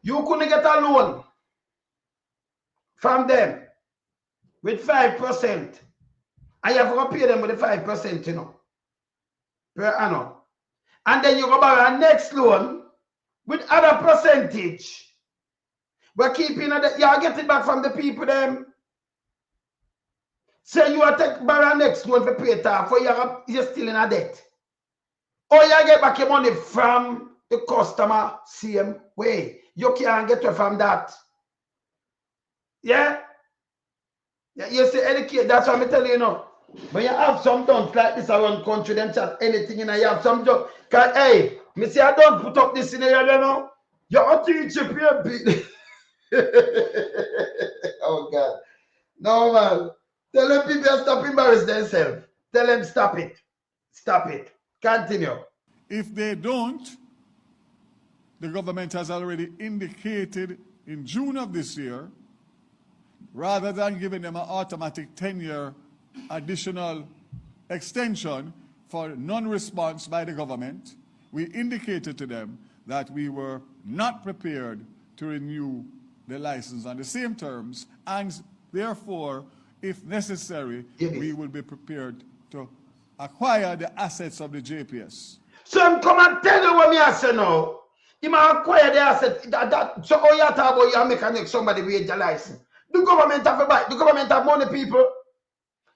You couldn't get a loan from them with 5%. And you have to pay them with the 5%, you know, per annum. And then you go borrow a next loan with other percentage. But keeping that, you get it back from the people them. So you are take borrow a next loan for pay it off, for you're still in a debt. Or you get back your money from the customer same way. You can't get it from that. Yeah? Yeah, you see, educate, that's what I'm telling you now. When you have some dunks like this around country, them chat anything in, you have some junk. Cause hey, me say I don't put up this in here, you know. You're teaching people. Oh God. No man. Tell them people stop embarrassing themselves. Tell them stop it. Stop it. Continue. If they don't, the government has already indicated in June of this year, rather than giving them an automatic 10-year additional extension for non-response by the government, we indicated to them that we were not prepared to renew the license on the same terms, and therefore, if necessary, we will be prepared to acquire the assets of the JPS. So I'm come and tell you what me I say now. You might acquire the asset. So all you talk about you make next somebody with your license. The government have a buy. The government have money, people.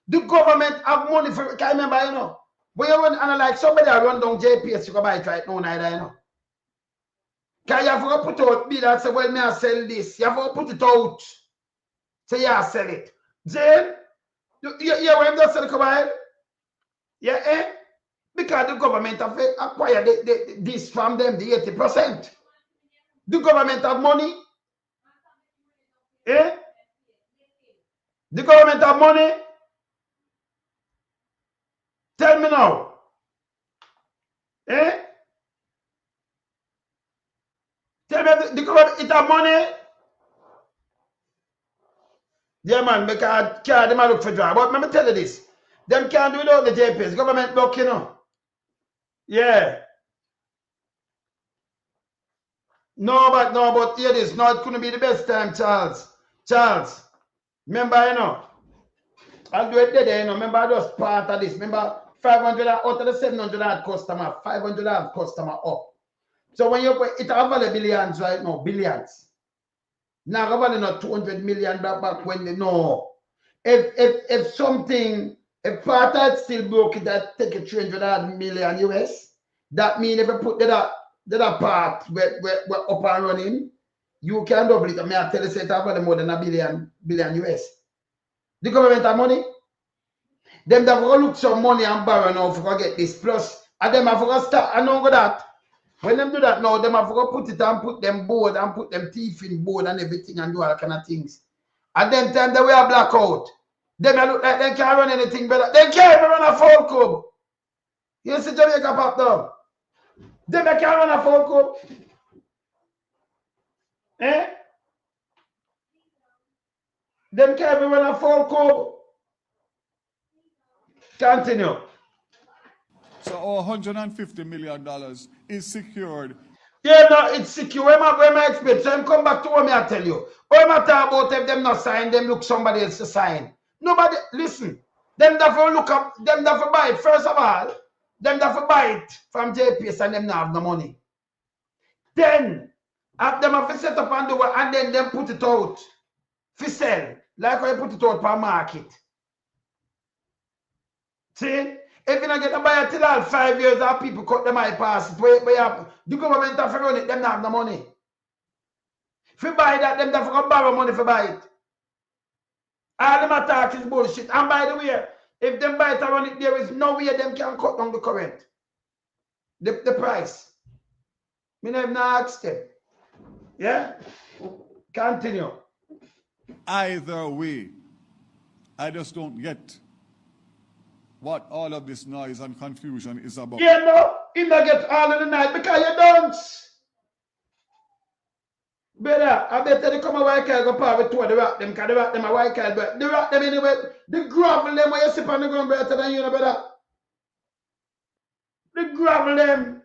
The government have money for. Can you remember, you know? When you run and like somebody that run down JPS, you go buy it right now, neither, you know. Can you have to put out bill and say, well, me I sell this. You have to put it out. Say, yeah, sell it. Then, you when you sell it, come on. Yeah, eh? Because the government have acquired this from them, the 80%. The government have money. Eh? The government have money. Tell me now. Eh? Tell me the government it have money. Yeah, man, because them look for job. But let me tell you this. Them can't do without the JPS. Government block, you know. Yeah. No, but hear this. No, it couldn't be the best time, Charles. Charles. Remember, you know. I'll do it there, you know. Remember, I just part of this. Remember, 500 out of the 700 had customer. 500 have customer up. So when you go, it have value billions right now. Billions. Now, value not 200 million back when they know. If something, if part of it still broke, that take a 300 million US, that means if you put that part where up and running, you can double it. I mean, I tell you, say it have value more than a billion US. The government have money. Them have to look some money and borrow now to get this. Plus, and them have to start. I know that. When them do that now, them have to put it and put them board and put them teeth in board and everything and do all kind of things. And then time they wear blackout. Them look like they can't run anything better. They can't even run a phone club. You see Jamaica pop down. Them can't run a phone club. Eh? Them can't even run a phone club. Continue. So our $150 million is secured. Yeah, no, it's secure. Where my expect? So I'm come back to what me I tell you. What I talk about if them not sign, them look somebody else to sign. Nobody, listen. Them that for look up, them that for buy it. First of all, them that for buy it from JPS and them not have no money. Then, after them have to set up and do it, and then them put it out for sell. Like how you put it out per market. See? If you don't get a buyer till all 5 years, our people cut them eye pass it. Where the government have to run it, them not have no money. If you buy that, them have to borrow money for buy it. All them attack is bullshit. And by the way, if them buy it and run it, there is no way them can cut down the current. The price. Me never asked them. Yeah? Continue. Either way, I just don't get what all of this noise and confusion is about. You know, you don't get all of the night because you don't. Better, I better they come a white guy go power with two of the rock them, because the rock them a white guy, but the rock them anyway, the gravel them where you sit on the ground better than you know better. The gravel them.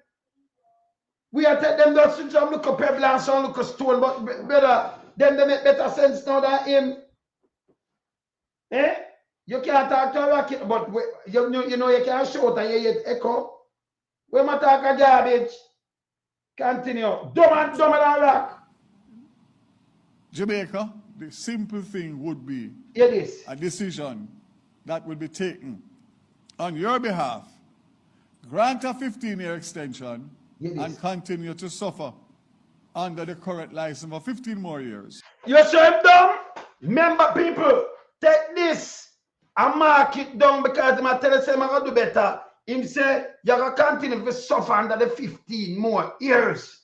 We are take them down to some look up pebble and some look a stone, but better, them they make better sense now than him. Eh? You can't talk to a rocket, but you know you can't shout and you get echo. When I talk a garbage, continue. Dumb and rock. Jamaica, the simple thing would be a decision that would be taken on your behalf. Grant a 15-year extension and continue to suffer under the current license for 15 more years. You show him dumb? Remember, people, take this and mark it down because I'm tell you, I'm going to do better. Him say, you're going to continue to suffer under the 15 more years.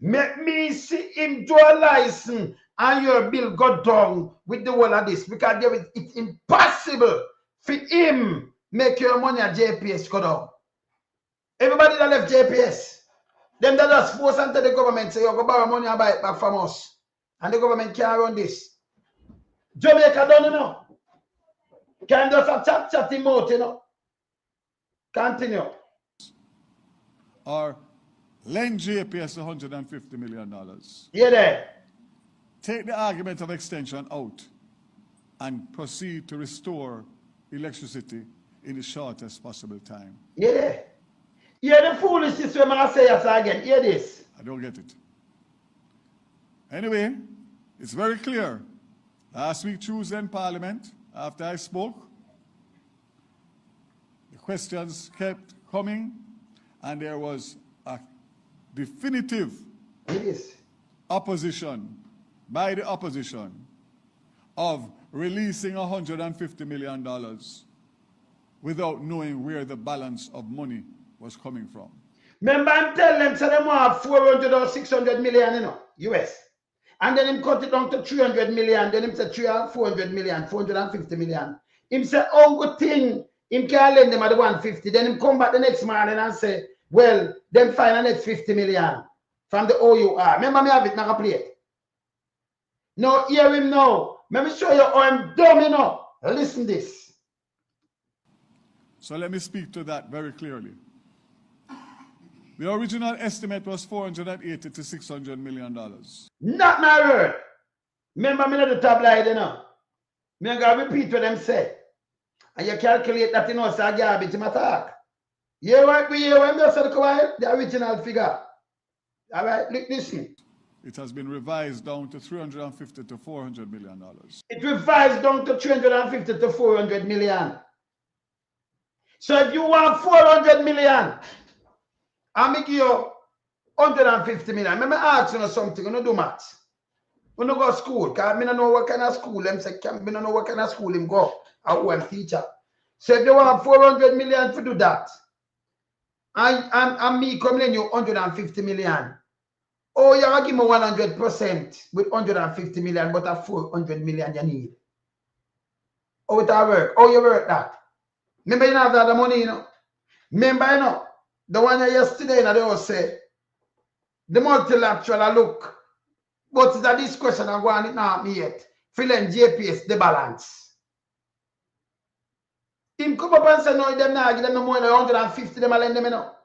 Make me see him do a license and your bill go down with the whole of this because it's impossible for him make your money at JPS go down. Everybody that left JPS, them that just force into the government say, you go borrow money and buy it back from us. And the government can't run this. Jamaica done, you know. Can just a chat him out, you know. Continue. Or lend JPS $150 million. Yeah, there. Take the argument of extension out and proceed to restore electricity in the shortest possible time. Yeah. Yeah, the foolishness when I say yes again. Hear this. I don't get it. Anyway, it's very clear. Last week, Tuesday in Parliament, after I spoke, the questions kept coming, and there was a definitive opposition by the opposition of releasing $150 million without knowing where the balance of money was coming from. Remember, I'm telling them, so they want 400 or 600 million, you know, US. And then him cut it down to 300 million. Then him said 400 million, 450 million. Him say, oh, good thing. Him can lend them at the 150. Then him come back the next morning and say, well, then find the next 50 million from the OUR. Remember me have it now play it. Now hear him now. Let me show you how I'm dumb, you know. Listen this. So let me speak to that very clearly. The original estimate was $480 to $600 million. Not my word. Remember me not the tabloid, you know. Me gonna repeat what them say. And you calculate that, you know, so garbage in my talk. You what we hear when they say the original figure. All right, listen. It has been revised down to $350 to $400 million. It revised down to 350 to 400 million. So if you want 400 million, I'll make you 150 million. Let me ask you something. You don't do maths. You don't go to school. Because I don't know what kind of school them say. I don't know what kind of school him go. I want teacher. So if you want 400 million to do that, and me come in you 150 million. Oh, you're going to give me 100% with 150 million, but a 400 million you need. How it work? How you work that? Remember you have that money, you know? Remember, you know, the one yesterday, you know, they all say, the multilateral look, but it's a discussion I'm going to not me yet. Filling JPS, the balance. Him come up and say, no, them not give them no more than 150, them lend them, you know.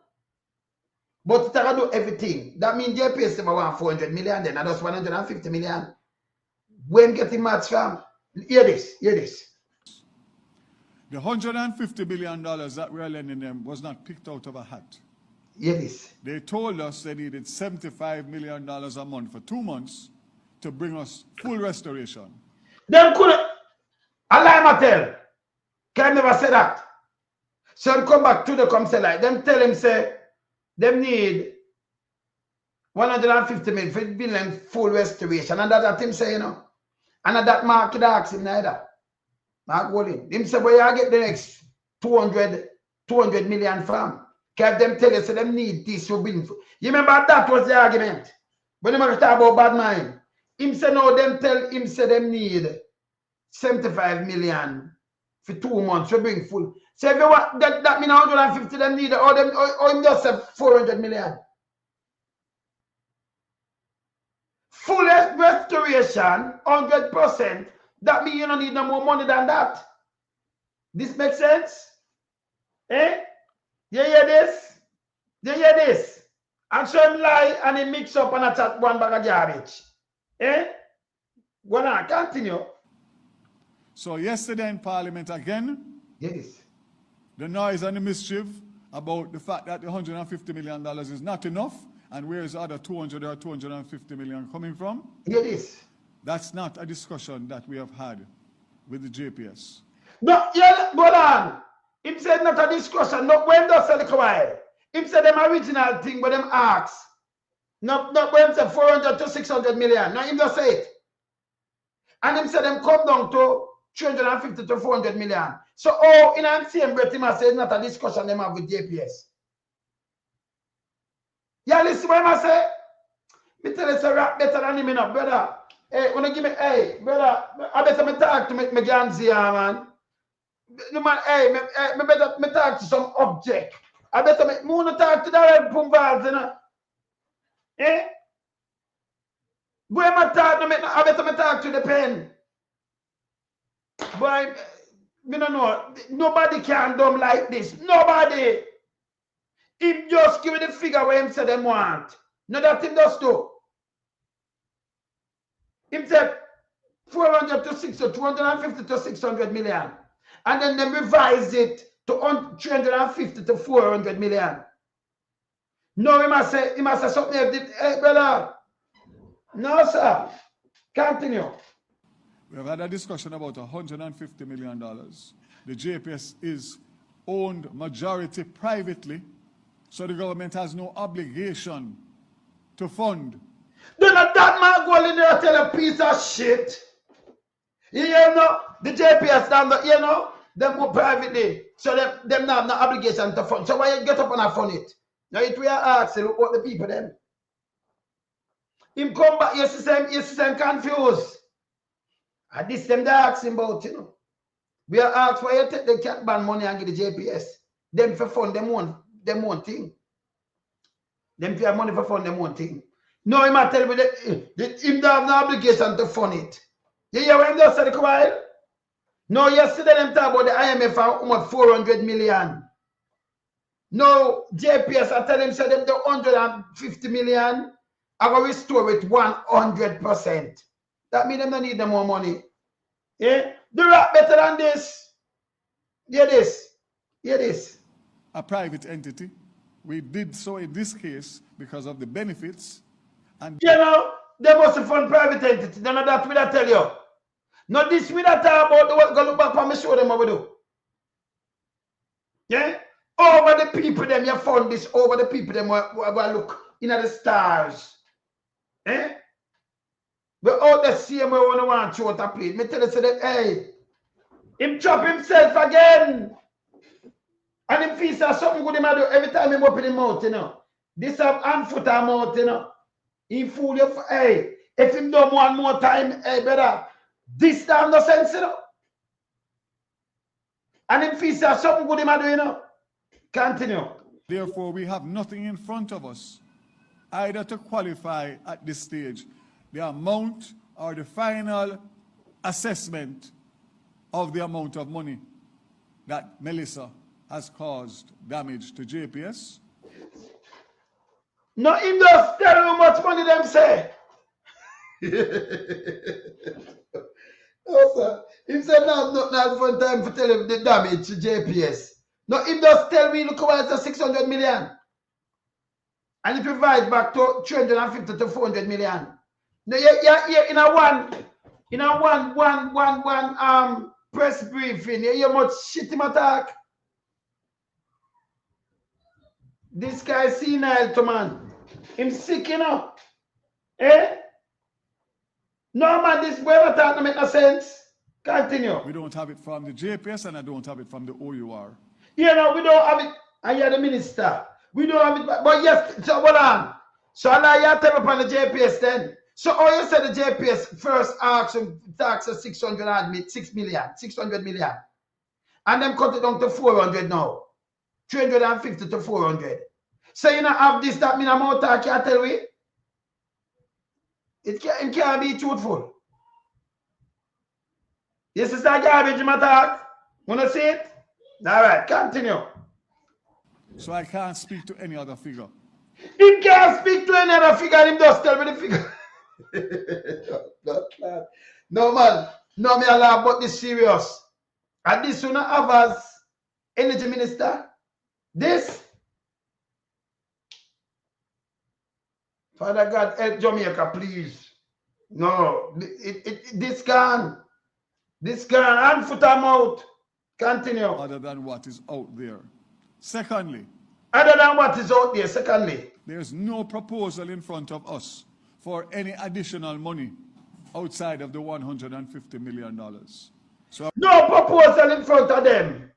But it's going to do everything. That means JPS them want 400 million, then that's 150 million. When getting match from? Hear this, hear this. The $150 billion that we are lending them was not picked out of a hat. Hear this. They told us they needed $75 million a month for 2 months to bring us full restoration. Them couldn't. Allah tell. Can never say that. So them come back to the come say like them tell him say them need 150 million for building full restoration. And that's what him say, you know. And that market ask him neither. Mark Woolley. Him say, boy, you get the next 200 million from. Because them tell you, so them need this to build. You remember that was the argument. When you talk about bad mind. Him say, no, them tell him say them need 75 million for 2 months to bring full. So if you want that mean 150 them need or him just say 400 million. Full restoration, 100%. That means you don't need no more money than that. This makes sense? Eh? You hear this? You hear this? And so him lie and he mix up and a chat one bag of garbage. Eh? Go on, continue. So yesterday in Parliament again, Yes. the noise and the mischief about the fact that the $150 million is not enough, and where is the other 200 or 250 million coming from? Yes. That's not a discussion that we have had with the JPS. No, yeah, go on. Him said not a discussion. No, when does the quiet? Him said them original thing, but them ask. No, when him said 400 to 600 million. No, him just say it. And him said them come down to 350 to 400 million. So, in the same breath, him say it's not a discussion them have with JPS. Yeah, listen what I say. Me tell you, it's a rap better than him, brother. Hey, when you give me, hey, brother, I better me talk to me Ganzi, man. Man, hey, me better me talk to some object. I better me wanna talk to Daryl Pums Vaz, you know. Eh? Where I talk to me, I better me talk to the pen. Boy, me no know. Nobody can dumb like this. Nobody. Him just give me the figure where him say them want. No, that him does too. Him said 400 to 600, 250 to 600 million. And then they revise it to 350 to 400 million. No, he must say something. Hey, brother. No, sir. Continue. We have had a discussion about $150 million. The JPS is owned majority privately, so the government has no obligation to fund. Do not that man go in there and tell a piece of shit. You know, the JPS down the, you know, them go privately, so them not have no obligation to fund. So why you get up and fund it? Now it we are asking what the people them. Him come back, you see them confused. And this them they asking about, you know. We are asked why you take the cat ban money and give the JPS. Them for fund them one thing. Them for money for fund them one thing. No, he might tell me that him don't have no obligation to fund it. You hear what him just said a while? No, yesterday them talk about the IMF and 400 million. No, JPS I tell him say them the 150 million. I go restore it 100%. That means them don't need no more money. Yeah? Do rap better than this. Hear this. Hear this. A private entity. We did so in this case because of the benefits. And you know, they must fund private entity. None of that will I tell you. Not this we that talk about the what go look back and me show them what we do. Yeah? Over the people them you fund this, over the people them who look in the stars. Eh? But all the same way when I want to show to play. Me tell you say that, hey, him chop himself again. And him feels something good him do every time him open his mouth, you know. This have hand foot and mouth, you know. He fool you for, hey, if him do one more time, hey, brother, this time no sense, you know. And him feels something good him do, you know. Continue. therefore, we have nothing in front of us, either to qualify at this stage the amount or the final assessment of the amount of money that Melissa has caused damage to JPS. No, him just tell you how much money them say. Oh, sir. Him said now not one time for tell him the damage to JPS. No, him just tell me look how it's 600 million. And it provides back to 350 to 400 million. No, yeah, in a one press briefing, you hear much shit him attack. This guy senile to man. Him sick, you know. Eh? No man, this whoever talk no make no sense. Continue. We don't have it from the JPS and I don't have it from the OUR. You know, we don't have it. And you're the minister. We don't have it. But yes, so hold on. So now you tell upon the JPS then. So how you said the JPS first asked him tax of 600 million. And them cut it down to 400 now. 350 to 400. So you know have this, that mean amount I can't tell we. It can't be truthful. This is that garbage in my talk. Wanna see it? Alright, continue. So I can't speak to any other figure. He can't speak to any other figure, and him just tell me the figure. No man, no me allow but this serious. And this will not have as energy minister. This Father God help Jamaica, please. No, this gone. This gone. And foot and mouth. Continue. Other than what is out there. Secondly, other than what is out there, secondly, there's no proposal in front of us for any additional money outside of the $150 million. So no proposal in front of them.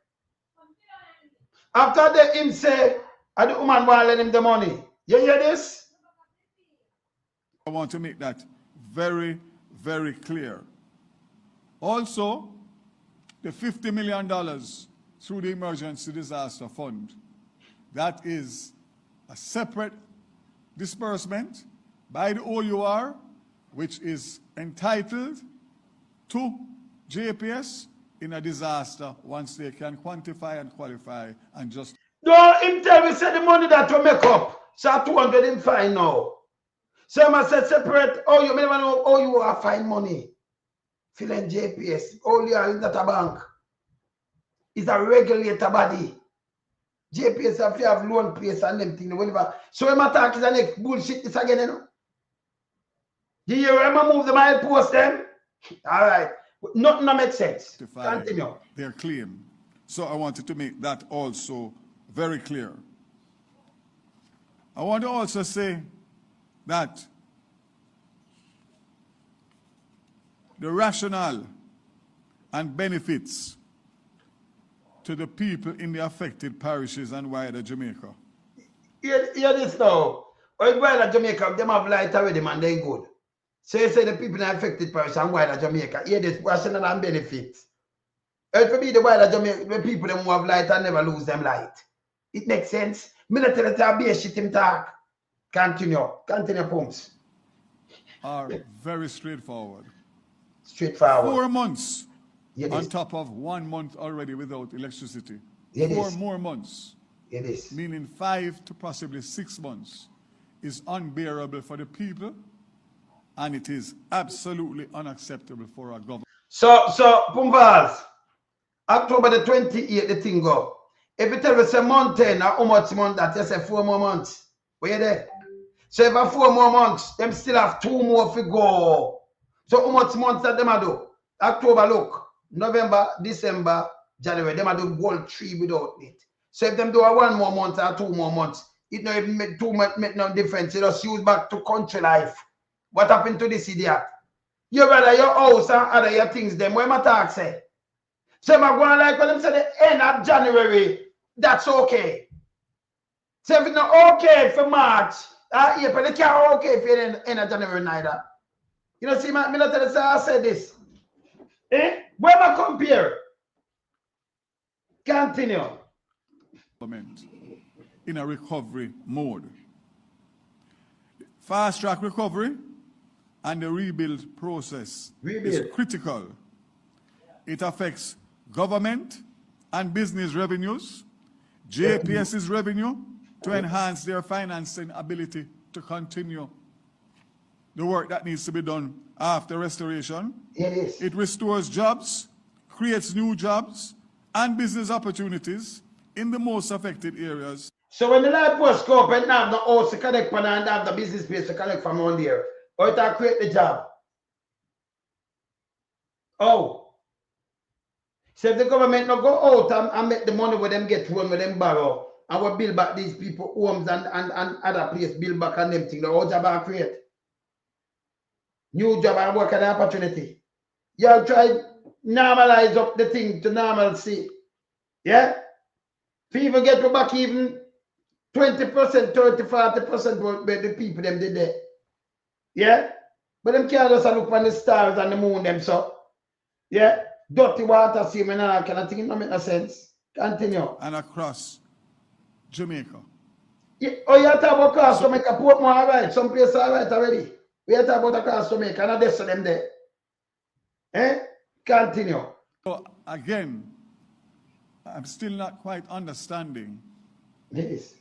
After they him say, and the woman want to lend him the money. You hear this? I want to make that very, very clear. Also, the $50 million through the Emergency Disaster Fund, that is a separate disbursement by the OUR, which is entitled to JPS in a disaster once they can quantify and qualify and just. No, him tell me say the money that we make up, so 200 him fine now. So I said separate, oh you never know, oh you are fine money. Filling JPS, all you are is not a bank. It's a regulator body. JPS have to have loan place and them thing, whatever. So when I talk is the next bullshit this again, you know. Do you ever move the mile post them? All right. Nothing that makes sense. Continue. Their claim. So I wanted to make that also very clear. I want to also say that the rationale and benefits to the people in the affected parishes and wider Jamaica. Hear this now. Wider Jamaica, them have light already, man, they good. So you say the people in the affected parish and wider Jamaica, hear this rationale and benefits. It will be the wider Jamaica, the people them who have light and never lose them light. It makes sense. Military to be a shit him talk. Continue, Pums. Are very straightforward. Straightforward. 4 months on top of 1 month already without electricity. 4 more months. It is. Meaning 5 to possibly 6 months is unbearable for the people, and it is absolutely unacceptable for our government. So Pums Vaz, October the 28th, the thing go. If you tell us a month, how much month that you say 4 more months. Where you there? So if I 4 more months, them still have 2 more to go. So how much months that them do? October, look. November, December, January, them do whole 3 without it. So if them do a 1 more month or 2 more months, it not even make no difference. You just use back to country life. What happened to this idiot? You rather your house and other your things, them where my talk say. So if I go on like when them say the end of January, that's okay. So if it's not okay for March, April, it can't okay for the end of January neither. You know, see, me not tell you, I said this. Eh? Where am I compare? Continue. In a recovery mode. Fast track recovery and the rebuild process is critical. It affects government and business revenues, JPS's revenue, to enhance their financing ability to continue the work that needs to be done after restoration. Yes. It restores jobs, creates new jobs and business opportunities in the most affected areas. So when the light post go up and have the house to connect from and have the business place to connect from on there, or it will create the job. Oh. So if the government not go out and make the money where them get run, where them borrow, and we build back these people homes and other place, build back and them things, the whole job are create. New job and work and opportunity. You have tried normalize up the thing to normalcy. Yeah? People get to back even 20%, 30, 40% where the people them did there. Yeah? But them can't just look on the stars and the moon them so. Yeah? dirty water, see me now, kind of thing, it don't make no sense. Continue. And across Jamaica. Yeah, oh, you talk about across Jamaica, Portmore, all right. Some place all right already. We are talking about across Jamaica, and there's them there. Eh? Continue. So again, I'm still not quite understanding Yes.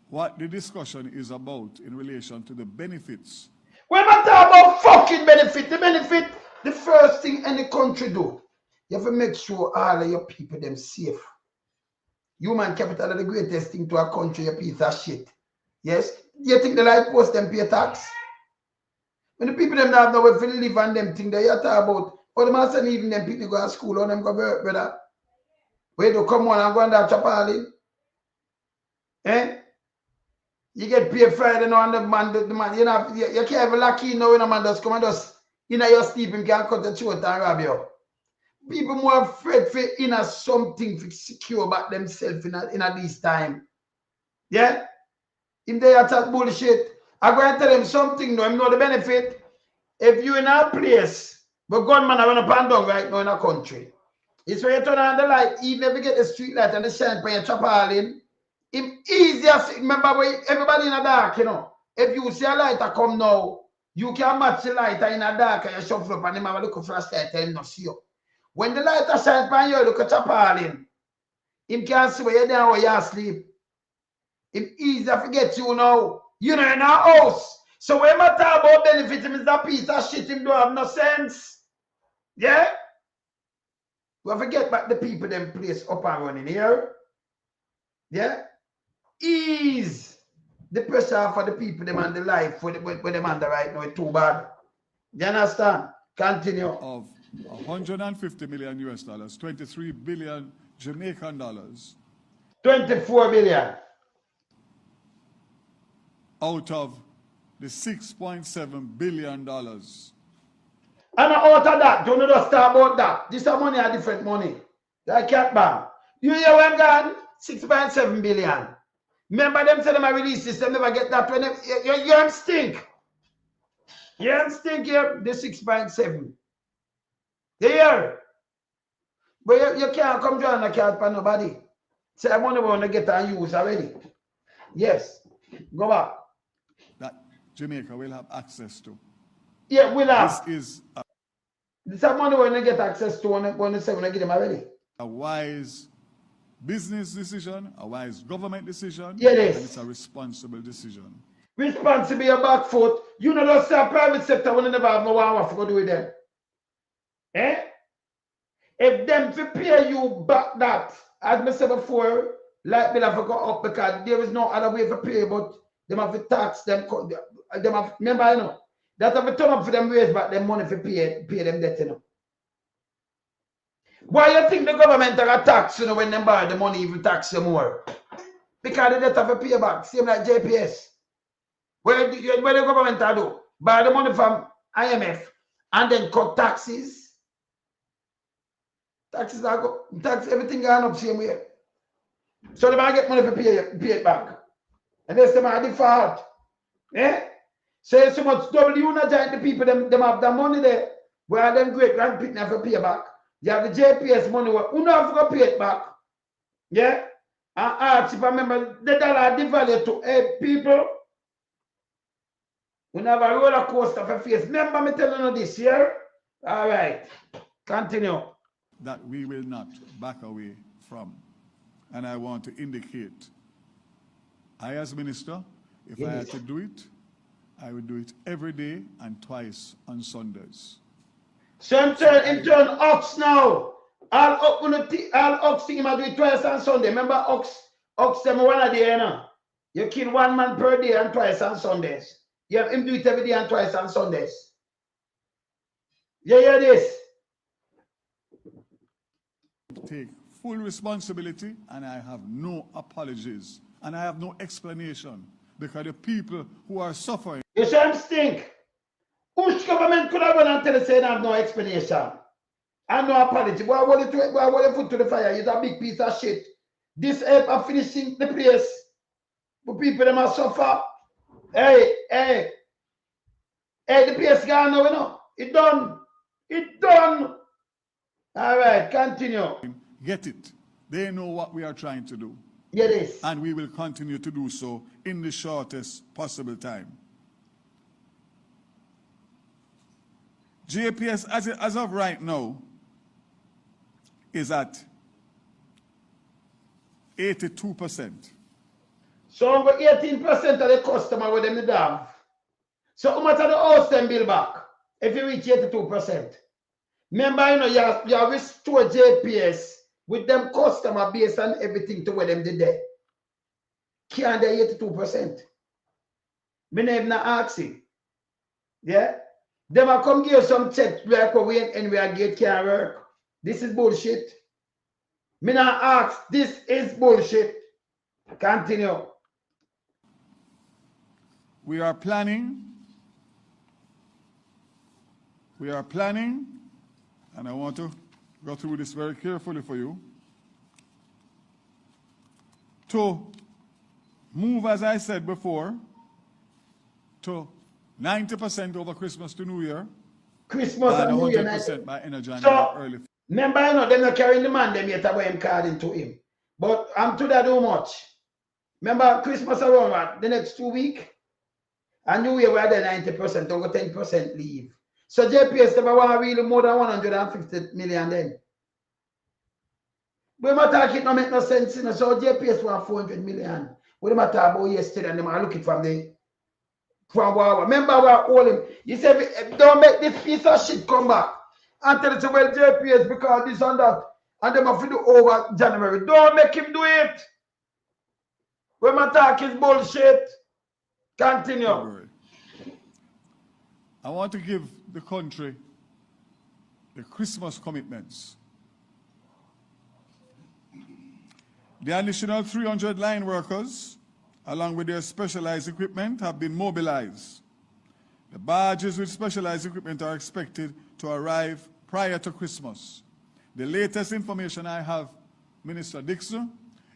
what the discussion is about in relation to the benefits. We're not talking about fucking benefit. The benefit, the first thing any country do, you have to make sure all of your people them safe. Human capital is the greatest thing to a country, a piece of shit. Yes? You think the light post them pay tax? When the people them have nowhere to live and them think that you talk about, oh, the master even them people go to school, or them go work, brother. Where do come on and go on that chapali? Eh? You get paid Friday now, and the man, you know, you can't even lucky now when a man does come and just, you know, you're sleeping, can cut the throat and rob you. People more afraid for inner something to secure about themselves in a this time. Yeah? If they are that bullshit, I'm going to tell them something, no, I know the benefit. If you in a place, but gunman are going to pan down right now in a country. It's where you turn on the light, even if you get the street light and the shine for your chop all in. It's easier, remember, everybody in the dark, you know. If you see a lighter come now, you can match the lighter in the dark and you shuffle up and him have a look flashlight and him not see you. When the lighter shines for you, look at chop all in. Him can't see where you're down or you're asleep. It's easier to get you now. You know, in our house. So when I talk about benefit, him is a piece of shit, him don't have no sense. Yeah? We have to get back the people them place up and running here. Yeah? Ease the pressure for the people them and the life for them under right now. It's too bad. You understand? Continue. Of 150 million US dollars, 23 billion Jamaican dollars. 24 billion. Out of the $6.7 billion. And out of that, don't just talk about that. This is money a different money. Like cat bang. You hear where I'm going? 6.7 billion. Remember them say them a release this, them never get that when them, you stink. You stink here, the 6.7. You hear? But you can't come join a cat for nobody. Say I money want to get and use already. Yes. Go back. That Jamaica will have access to. Yeah, we'll have. This is This is money when they get access to when they say when they get them already. a wise business decision, a wise government decision, Yeah, it is. and it's a responsible decision. Responsible your back foot. You know those private sector when they never have no one to do with them. Eh? If them prepare you back that, as I said before, like they have to go up because there is no other way to pay, but them have to tax them. Them have, remember, you know, that have to turn up for them raise back them money for pay them debt, you know. Why you think the government are tax, you know, when they borrow the money, even tax you more? Because the debt have to pay back, same like JPS. Where the government are do? Borrow the money from IMF and then cut taxes. Taxes are go, tax everything gone up same way. So they might get money to pay it back. And they say my default. Eh? So so much double you not join the people, them have the money there. Where them great grandparents have to pay back. You have the JPS money where you have to pay it back. Yeah? And ask if I remember the dollar devalued to 8 people. We have a roller coaster for face. Remember me telling you this year? All right. Continue. That we will not back away from. And I want to indicate, I as minister, if I had to do it, I would do it every day and twice on Sundays. So in turn, ox now. All ox thing I do it twice on Sunday. Remember ox them one a day, you know. You kill one man per day and twice on Sundays. You have him do it every day and twice on Sundays. You hear this? Take full responsibility, and I have no apologies, and I have no explanation, because the people who are suffering. You see him stink. Which government could have gone and tell us they have no explanation and no apology? Boy, hold it foot to the fire. It's a big piece of shit. This help of finishing the place. But people them are suffer. Hey, the place gone now, you know. It done. All right, continue. Get it. They know what we are trying to do. Yes. And we will continue to do so in the shortest possible time. JPS, as of right now, is at 82%. So over 18% of the customer with them have. So how much of the house them bill back if you reach 82%? Remember, you know, you have restore JPS with them customer base and everything to where them did there. Can't they 82%? Me never asking. Yeah? Them are come give some check like we and we are get can't work. This is bullshit. Me not ask. This is bullshit. Continue. We are planning, and I want to go through this very carefully for you, to move, as I said before, to 90% over Christmas to New Year, Christmas and New Year. 100% by end of January so, early. Remember, you know, they're not carrying the man, them yet about him card into him. But I'm to that too much. Remember, Christmas around what? The next 2 weeks? And New Year, we had 90%, over 10% leave. So JPS never want really more than 150 million then. But my talk, it don't make no sense, you know. So JPS want 400 million. What am I talking about yesterday? And them are looking from Wawa. Remember what all him? You said, don't make this piece of shit come back. And tell it to well JPS because this and that. And them have to do over January. Don't make him do it. When my talk is bullshit. Continue. February. I want to give the country the Christmas commitments. The additional 300 line workers, along with their specialized equipment, have been mobilized. The barges with specialized equipment are expected to arrive prior to Christmas. The latest information I have, Minister Dixon,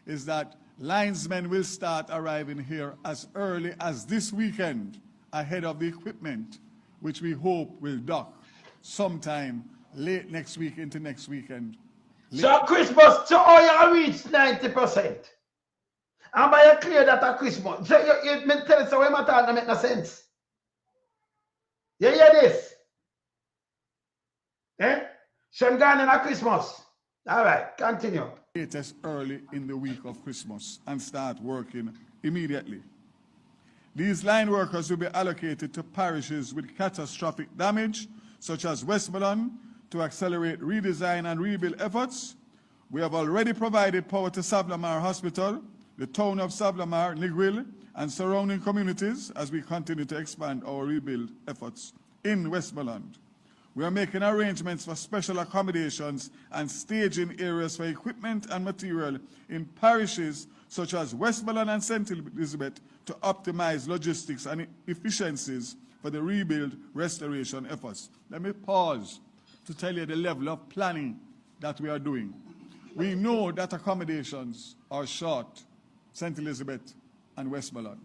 is that linesmen will start arriving here as early as this weekend ahead of the equipment, which we hope will dock sometime late next week into next weekend. So Christmas, so all you reach 90%. And by you clear that at Christmas. So you tell us why my talk don't make no sense. You hear this? Eh? So I'm going in at Christmas. All right, continue. Latest early in the week of Christmas and start working immediately. These line workers will be allocated to parishes with catastrophic damage, such as Westmoreland, to accelerate redesign and rebuild efforts. We have already provided power to Savlamar Hospital, the town of Savlamar, Nigwil, and surrounding communities as we continue to expand our rebuild efforts in Westmoreland. We are making arrangements for special accommodations and staging areas for equipment and material in parishes such as Westmoreland and St. Elizabeth to optimize logistics and efficiencies for the rebuild restoration efforts. Let me pause to tell you the level of planning that we are doing. We know that accommodations are short, St. Elizabeth and Westmoreland.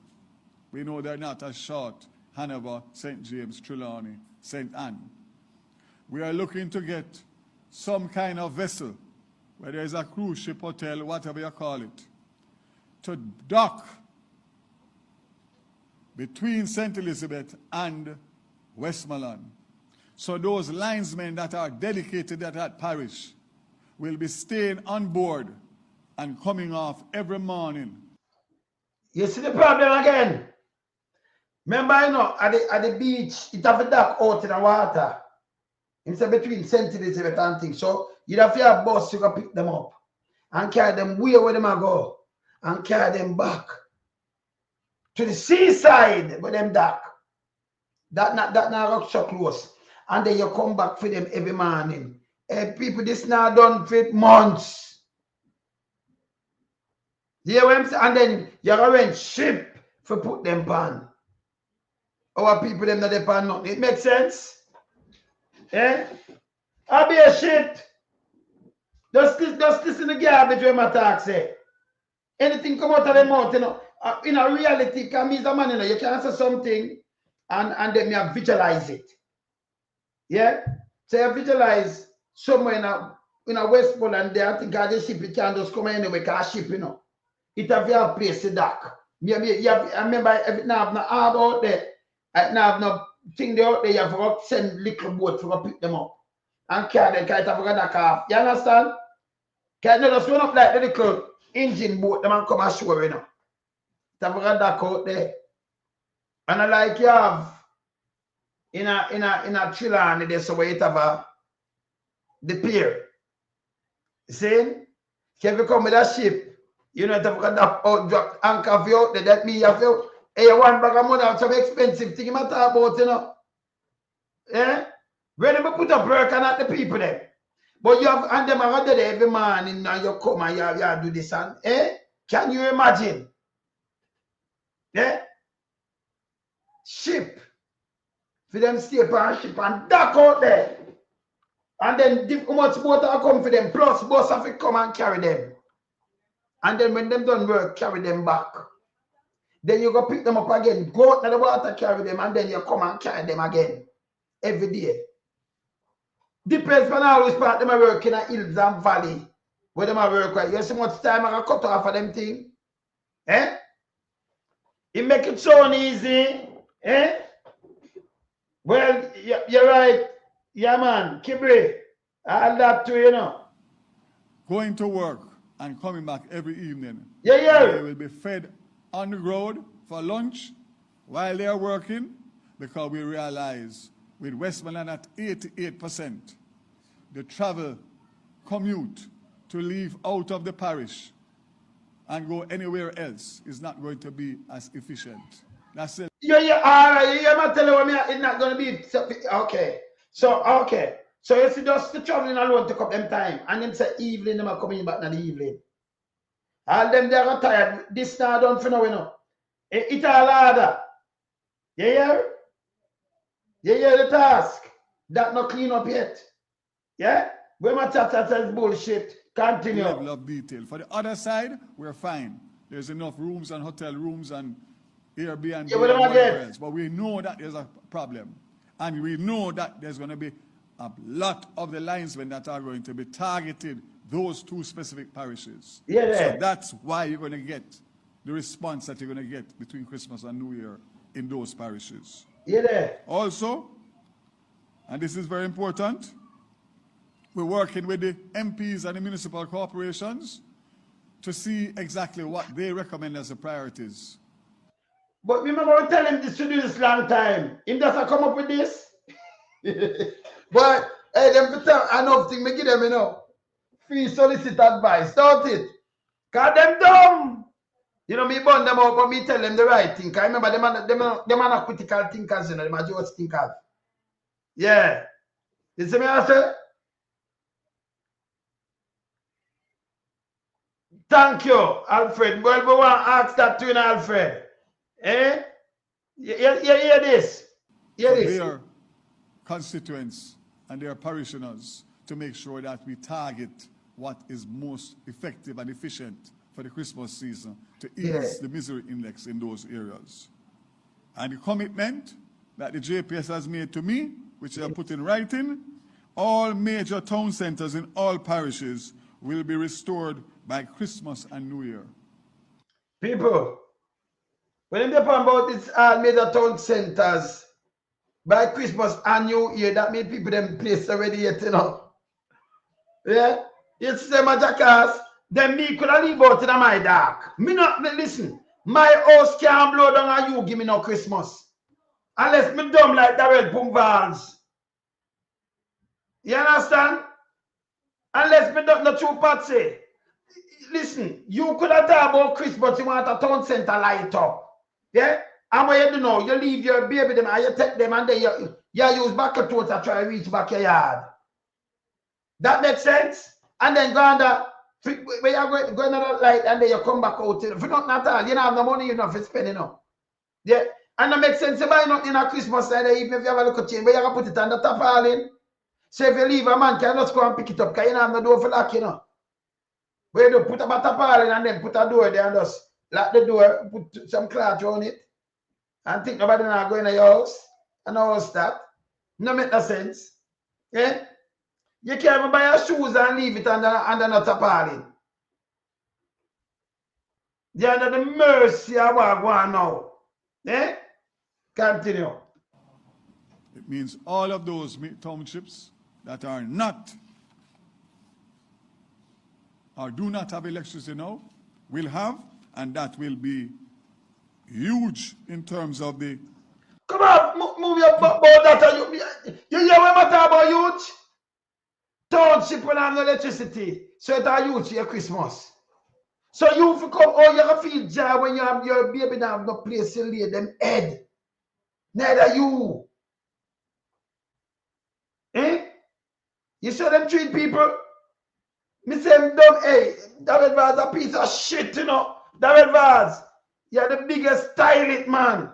We know they're not as short, Hanover, St. James, Trelawney, St. Anne. We are looking to get some kind of vessel, whether it's a cruise ship, hotel, whatever you call it, to dock between St. Elizabeth and Westmoreland. So those linesmen that are dedicated at that parish will be staying on board and coming off every morning. You see the problem again? Remember, you know, at the beach, it have a dock out in the water. It's between St. Elizabeth and things. So you have to have bus, you can pick them up and carry them where them are go and carry them back to the seaside with them dock. That not rock so close. And then you come back for them every morning. Hey, people, this now done for months. You hear what I'm saying? And then you arrange ship for put them pan. Our people them not they pan nothing. It makes sense? Eh? I be a shit. Just listen to the garbage when my talk say. Anything come out of the mouth, you know. In a reality, can mean a man, you know, you can say something and then you visualize it. Yeah? So you visualize somewhere in a in a Westmoreland there, I think the ship it can just come anyway, because ship, you know. It have your place to dock. I remember if now have no harbor out there, now have no thing there out there, you have to send little boat to pick them up and carry them, because it have to dock off. You understand? Because they just run up like the little engine boat, them and come ashore, you know. It have to dock out there. And I like you have in a Trillani there, so where it have the pier. See? So if you come with a ship, you know, if you got drop anchor for you out there, that means you have to, hey, one bag of money out some expensive thing you matter about, you know. Yeah? When you put up work and at the people there. But you have, and them are there every morning and you come and you do this and, can you imagine? Yeah? Ship. For them stay on ship and dock out there. And then how much water come for them, plus bus have to come and carry them. And then when them done work, carry them back. Then you go pick them up again, go out to the water, carry them, and then you come and carry them again. Every day. Depends on how which part them are working in hills and valley. Where them are work. You see much time I cut off of them thing? Eh? It make it so easy. Eh? Well, you're right. Yeah, man. Kibri. All that too, you know. Going to work and coming back every evening. Yeah. They will be fed on the road for lunch while they are working, because we realize with Westmoreland at 88%, the travel commute to leave out of the parish and go anywhere else is not going to be as efficient. That's it. Yeah, all right. You're not telling me it's not going to be. Okay. So you see just the traveling alone took up them time. And then say evening, them are coming back in the evening. All them they are tired. This now done for now, you know. It's all harder. You hear? You hear the task? That not clean up yet. Yeah? When my chat says bullshit, continue. Level of detail. For the other side, we're fine. There's enough rooms and hotel rooms and Airbnb and whatever else. But we know that there's a problem. And we know that there's going to be a lot of the linesmen that are going to be targeted those two specific parishes. Yeah. So that's why you're going to get the response that you're going to get between Christmas and New Year in those parishes. Yeah. Also, and this is very important, we're working with the MPs and the municipal corporations to see exactly what they recommend as the priorities. But remember, we tell him this to do this long time. Him doesn't come up with this. But hey, them tell enough thing, me give them, you know, free solicit advice, don't it? Cause them dumb. You know, me burn them up, but me tell them the right thing. Cause remember, them are not critical thinkers, you know, them are just thinkers. Yeah. You see me, I say? Thank you, Alfred. Well, we want to ask that to you, Alfred. Eh? You hear this? Hear this? Their constituents and their parishioners to make sure that we target what is most effective and efficient for the Christmas season to ease the misery index in those areas. And the commitment that the JPS has made to me, which I put in writing, all major town centers in all parishes will be restored by Christmas and New Year. People, when they talk about these all major town centers by Christmas and New Year, that means people them place already yet, you know. Yeah? It's them a jackass. Then me could have leave out in my dark. Me not, listen, my house can't blow down and you give me no Christmas. Unless me dumb like Daryl Pums Vaz. You understand? Unless me don't know true Patsy. Listen, you could have thought about Christmas, you want a town center light up. Yeah? And what you do now, you leave your baby them and you take them and then you use bucket totes to try to reach back your yard. That makes sense? And then go under, where you go another light and then you come back out. If you don't at all, you don't have no money, you don't have to spend enough. Yeah? And that makes sense. You buy nothing in a Christmas time, even if you have a little chain, but you can put it on the top falling. So if you leave a man, can just go and pick it up, because you don't have no door for lock, you know. Where you do put a tapalin and then put a door there and just lock the door, put some cloth around it, and think nobody not going to your house and all that. No make no sense. Yeah? You can't even buy your shoes and leave it under not appalling. They're under the mercy of what going on now. Eh? Continue. It means all of those townships that are not or do not have electricity now will have, and that will be huge in terms of the... Come on, move your about that. You hear what I talk about youth? Township will have no electricity. So it's a youth here Christmas. So you come, oh, you have feel joy when you have your baby that have no place to lay them head. Neither you. Eh? You saw them treat people. Me say them dumb, hey, Daryl Vaz a piece of shit, you know. Daryl Vaz, you're the biggest stylist, man.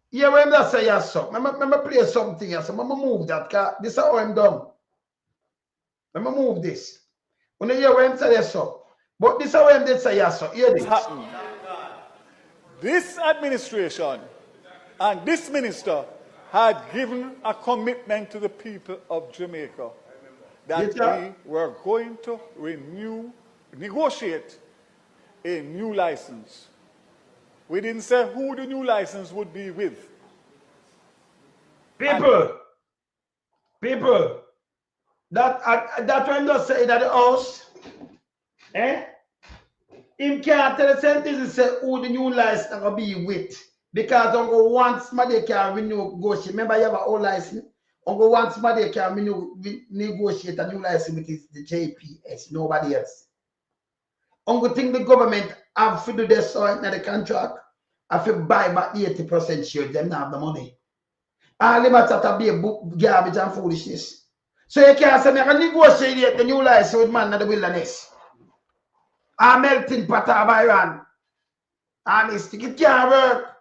Yeah, when that say yes, so. Remember play something, yes. Remember move that, cause this is how I'm done. Remember move this. When you hear when say yes, so. But this is how I'm did say yes, so. Hear this. This administration and this minister had given a commitment to the people of Jamaica that we were going to negotiate a new license. We didn't say who the new license would be with. People, that when they say that the house, him can't tell the sentence say who the new license are going to be with. Because Uncle once somebody can renegotiate. Remember you have a old license? Uncle once somebody can negotiate a new license with the JPS, nobody else. Uncle think the government have to do this so in the contract, have to buy back 80% share, them not have the money. All them at to be a book garbage and foolishness. So you can't say I can negotiate the new license with man in the wilderness. A melting pot of iron. Honestly, it can't work.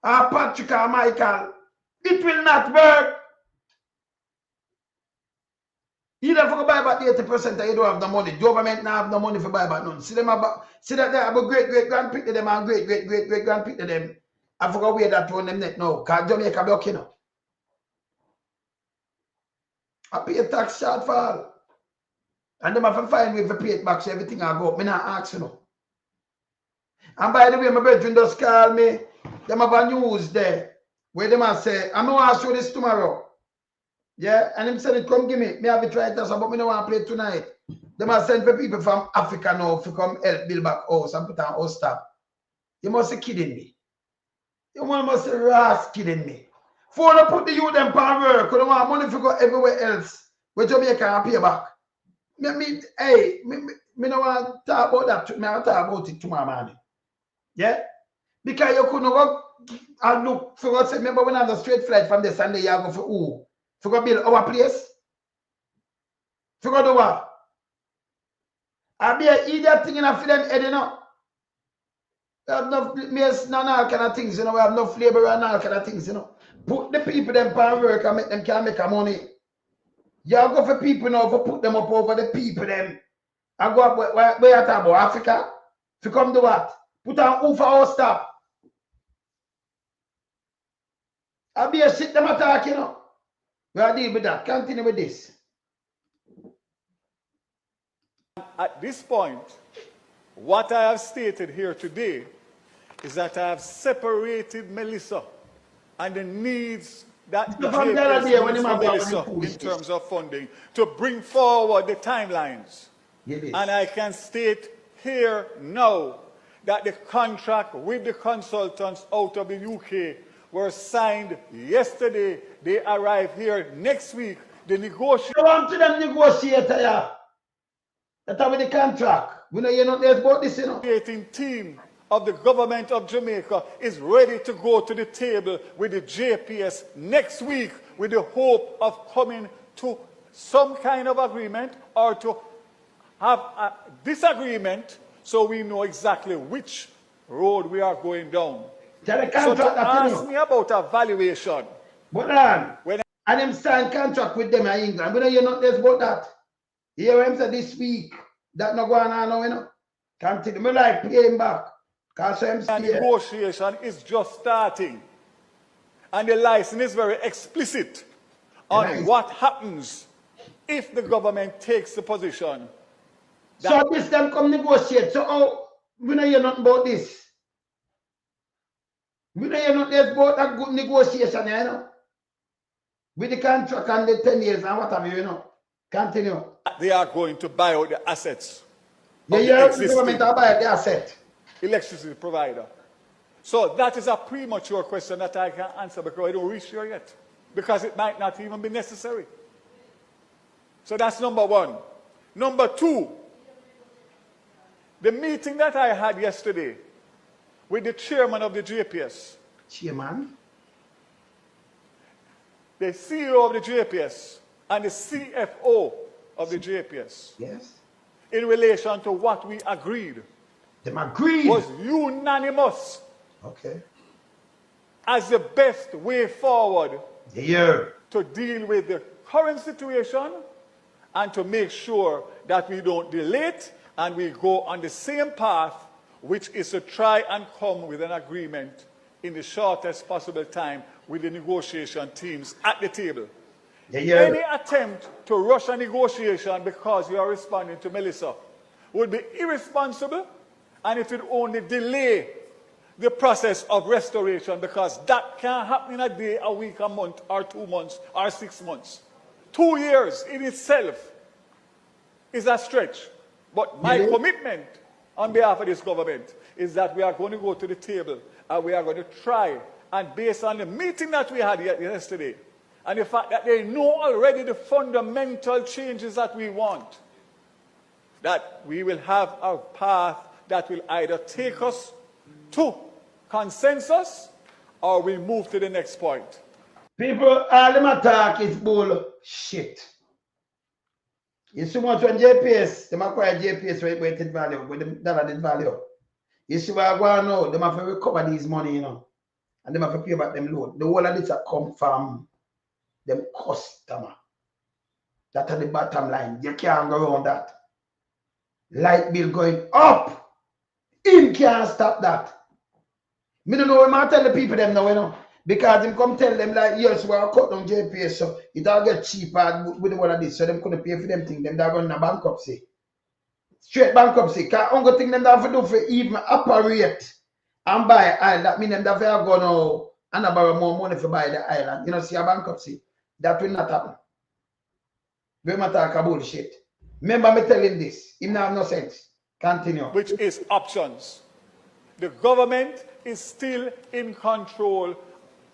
Patrick or Michael, it will not work. You don't have to buy back 80% that you don't have the money. The government not have no money for buy back none. See that they have a great-great-grand pick to them and great-great-great-great-grand pick to them. I forgot where that one them net now. Because Jamaica blocking now. I pay a tax shortfall. And them have to find way to pay it back so everything I go up. Me not ask you now. And by the way, my brethren just call me. Them have a news there where them have say, I'm going to show this tomorrow. Yeah, and him said it come give me. Me have it right now, but me don't want to play tonight. Them have sent for people from Africa now to come help build back house and put on house stop. You must be kidding me. You must be kidding me. For to put the youth them pan work, you don't want money to go everywhere else where Jamaica can pay back. Me don't want to talk about that. Me want to talk about it tomorrow morning. Yeah? Because you couldn't go and look for us. Remember when I have a straight flight from the Sunday, you go for who? For go build our place? For go do what? I be an idiot thing in a film head, you know. We have no mess, none all kind of things, you know. We have no flavor and all kind of things, you know. Put the people them pan work and make them can make a money. You go for people now for put them up over the people them. I go up where you talk about Africa. To come do what? Put on who for our stop. I be a shit them attack, you know. We are deal with that. Continue with this. At this point, what I have stated here today is that I have separated Melissa and the needs that the JPS needs for Melissa in terms of funding to bring forward the timelines. And I can state here now that the contract with the consultants out of the UK were signed yesterday. They arrive here next week. The negotiation. I want to them negotiator, yeah. That's with the contract. We know you're not there about this, you know. The team of the government of Jamaica is ready to go to the table with the JPS next week with the hope of coming to some kind of agreement or to have a disagreement so we know exactly which road we are going down. So to ask me about a valuation. But and them sign contract with them in England. We know you're not there about that. Here him say this week. That not going on now, you know. Continue. Me like pay him back. Because the negotiation is just starting. And the license is very explicit on what happens if the government takes the position. So this them come negotiate. So oh, we know hear nothing about this. We know hear nothing about that good negotiation, you know. With the contract and the 10 years and what have you, you know. Continue. They are going to buy out the assets. The government are buying the asset. Electricity provider. So that is a premature question that I can't answer because I don't reach here yet. Because it might not even be necessary. So that's number one. Number two, the meeting that I had yesterday with the chairman of the JPS. Chairman? The CEO of the JPS and the CFO of the JPS. Yes. In relation to what we agreed. Them agreed. Was unanimous. Okay. As the best way forward. Yeah. To deal with the current situation and to make sure that we don't delay it and we go on the same path, which is to try and come with an agreement in the shortest possible time with the negotiation teams at the table. Yeah. Any attempt to rush a negotiation because you are responding to Melissa would be irresponsible, and it would only delay the process of restoration, because that can't happen in a day, a week, a month, or 2 months, or 6 months. 2 years in itself is a stretch. But my commitment on behalf of this government is that we are going to go to the table and we are going to try, and based on the meeting that we had yesterday, and the fact that they know already the fundamental changes that we want, that we will have a path that will either take us to consensus or we move to the next point. People, all them attack is bullshit. You see much when JPS, them acquire JPS weighted value, with the dollar value. You see what I want now, them have to recover these money, you know, and them have to pay back them loan. The whole of this come from them customer. That's the bottom line. You can't go around that. Light bill going up. Him can't stop that. Me don't know what I tell the people them now, you know. Because him come tell them like, yes, we are cut down JPS, so it all get cheaper with the one of this. So them couldn't pay for them thing, them that run a bankruptcy. Straight bankruptcy. Because only thing them that have to do for even operate and buy oil, that mean them that have go now and borrow more money for buy the island. You know, see a bankruptcy. That will not happen. We might talk about bullshit. Remember me telling this. It have no sense. Continue. Which is options. The government is still in control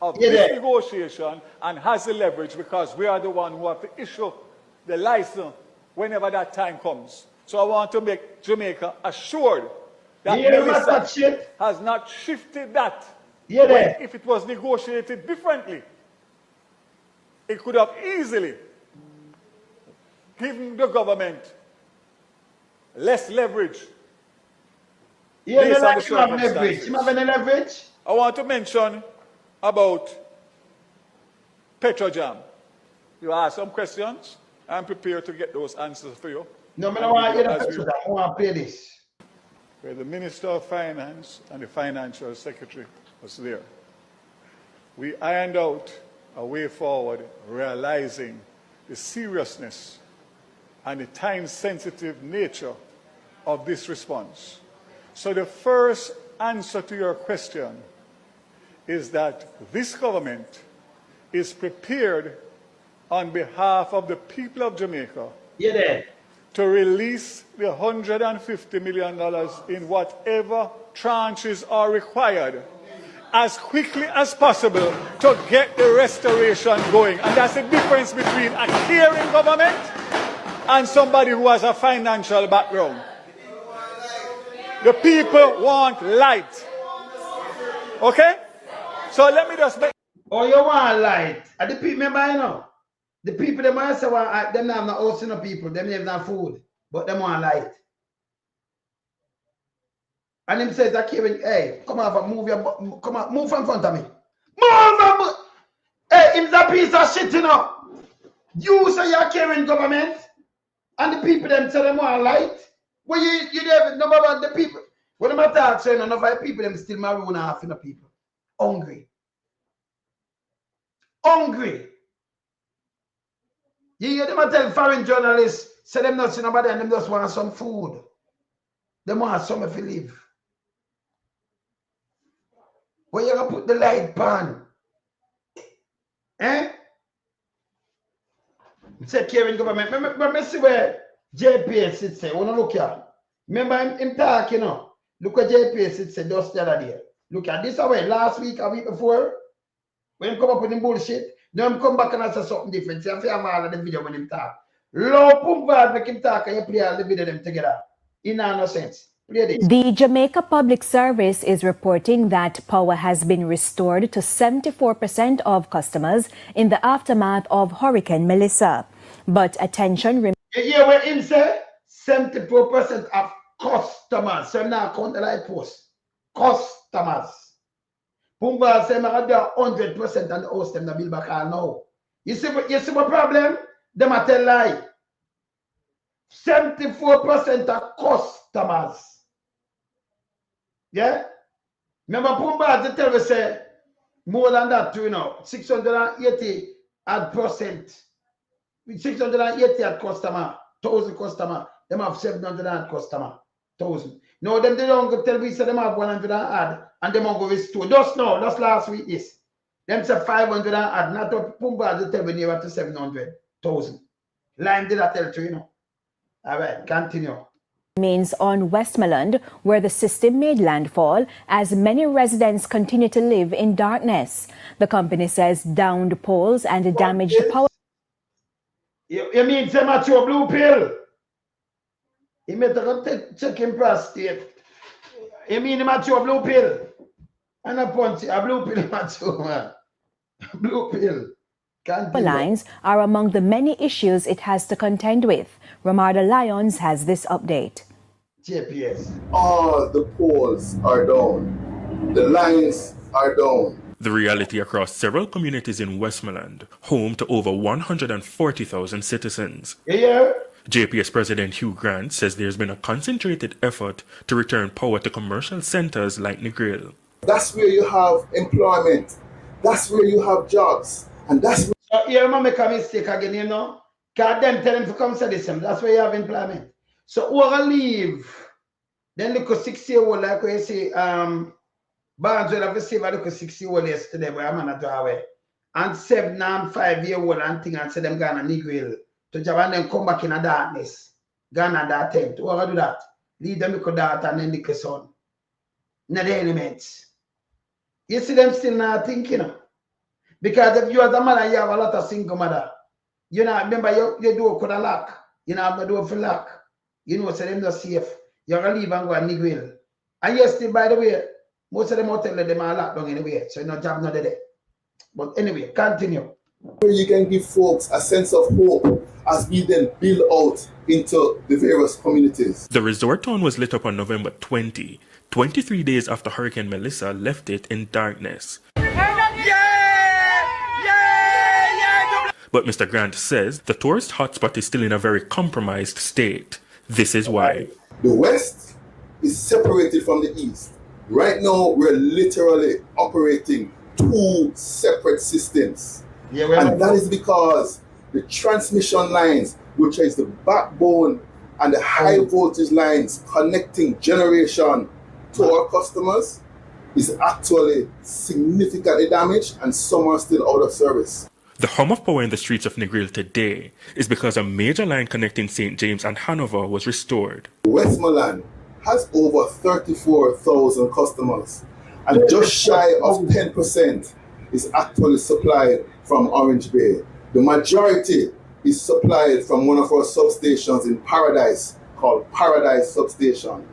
of this negotiation and has the leverage, because we are the one who have to issue the license whenever that time comes. So I want to make Jamaica assured that Melissa has not shifted that. If it was negotiated differently, it could have easily given the government less leverage. Based on the circumstances. You have any leverage? I want to mention about Petrojam. You ask some questions. I'm prepared to get those answers for you. No, I don't want to hear the Petrojam. I want to play this. Where the Minister of Finance and the Financial Secretary was there. We ironed out a way forward, realizing the seriousness and the time-sensitive nature of this response. So the first answer to your question is that this government is prepared on behalf of the people of Jamaica to release the $150 million in whatever tranches are required as quickly as possible to get the restoration going. And that's the difference between a caring government and somebody who has a financial background. The people want light. Okay? So let me just make... Oh, you want light? And the people, remember, you know, the people, them also want, them have not housing of people, them have not food, but them want light. And him says, hey, come on, move from front of me. Move! Hey, him's a piece of shit, you know. You say you're caring government, and the people them say them want light. Well, you never know about the people. When I'm talking, so enough of people, them still maroon half in the people. Hungry. Hungry. You hear them tell foreign journalists, say them not see nobody and them just want some food. They want something to live. Where you gonna put the light pan? Eh? Say caring government. Remember see where JPS sits say, wanna look here. Remember him talk, you know. Look what JPS sits say just the other day. Look at this away last week, a week before. When him come up with him bullshit, now him come back and say something different. See, I have all of the video when him talk. Daryl Pums Vaz make him talk and you play all the video them together. In no sense. Play this. The Jamaica Public Service is reporting that power has been restored to 74% of customers in the aftermath of Hurricane Melissa. But attention remains. You hear what him say? 74% of customers. So now count the light post. Customers. Pums Vaz say I got 100% and the host them the bill back all now. You see what problem? Them a tell lie. 74% of customers. Yeah? Remember Pums Vaz tell me say more than that too, you know. 680 odd percent. 680 odd customer, 1,000 customer. Them have 700 odd customer, 1,000. No, them they don't go tell me say them have 100 odd and them won't go restore. Just now, just last week this. Them say 500 odd, not what Pums Vaz tell me near to 700,000. Line did I tell you, you know. All right, continue. Remains on Westmoreland, where the system made landfall as many residents continue to live in darkness. The company says downed poles and damaged power. You mean say much your blue pill? He made to check in prostate. You mean much your blue pill? And a punch a blue pill much man. Blue pill. Lines are among the many issues it has to contend with. Ramarda Lyons has this update. JPS. All the poles are down. The lines are down. The reality across several communities in Westmoreland, home to over 140,000 citizens. Yeah. JPS President Hugh Grant says there's been a concentrated effort to return power to commercial centers like Negril. That's where you have employment. That's where you have jobs. And that's so here I make a mistake again, you know. Because them tell them to come to this. That's where you have employment. So who will leave? Then look at 6-year-old, like we say, Barnes will have received a look at 6-year-old yesterday, but I'm not away. And 7 and 5-year-old and thing and say them gonna Negril to job and then come back in a darkness. Gonna that tent. Who will do that? Leave them look at that and then look at sun. Not the elements. You see them still not thinking, you know. Because if you as a mother, you have a lot of single mother. You know, remember your door could have lock. You know, have the door for lock. You know, so them not safe. You're going to leave and go and Negril. And yes, still, by the way, most of them hotel them are locked down anyway. So no job not there. But anyway, continue. You can give folks a sense of hope as we then build out into the various communities. The resort town was lit up on November 20, 23 days after Hurricane Melissa left it in darkness. But Mr. Grant says the tourist hotspot is still in a very compromised state. This is why. The west is separated from the east. Right now, we're literally operating 2 separate systems. Yeah, and that is because the transmission lines, which is the backbone and the high voltage lines connecting generation to our customers, is actually significantly damaged and some are still out of service. The hum of power in the streets of Negril today is because a major line connecting St. James and Hanover was restored. Westmoreland has over 34,000 customers, and just shy of 10% is actually supplied from Orange Bay. The majority is supplied from one of our substations in Paradise called Paradise Substation.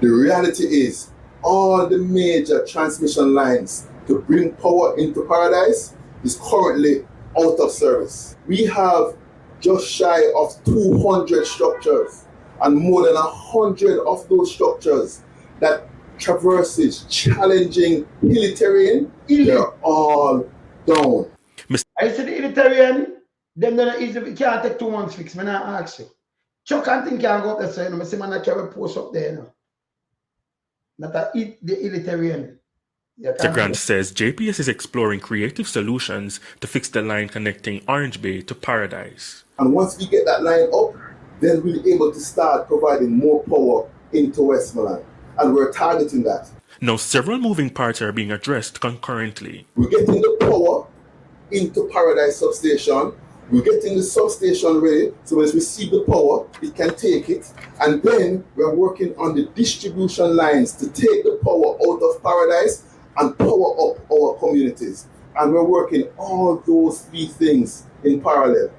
The reality is all the major transmission lines to bring power into Paradise is currently out of service. We have just shy of 200 structures, and more than 100 of those structures that traverses challenging hilly terrain, they're all down. I said the hilly terrain, them don't easy, can't take 2 months fix. I'm not ask you. Chuck and think can go up there, so you know, I say man I carry post up there, you know. Not a eat the hilly terrain. Mr. Grant says JPS is exploring creative solutions to fix the line connecting Orange Bay to Paradise. And once we get that line up, then we'll be able to start providing more power into Westmoreland. And we're targeting that. Now, several moving parts are being addressed concurrently. We're getting the power into Paradise substation. We're getting the substation ready, so as we receive the power, it can take it. And then we're working on the distribution lines to take the power out of Paradise and power up our communities. And we're working all those three things in parallel.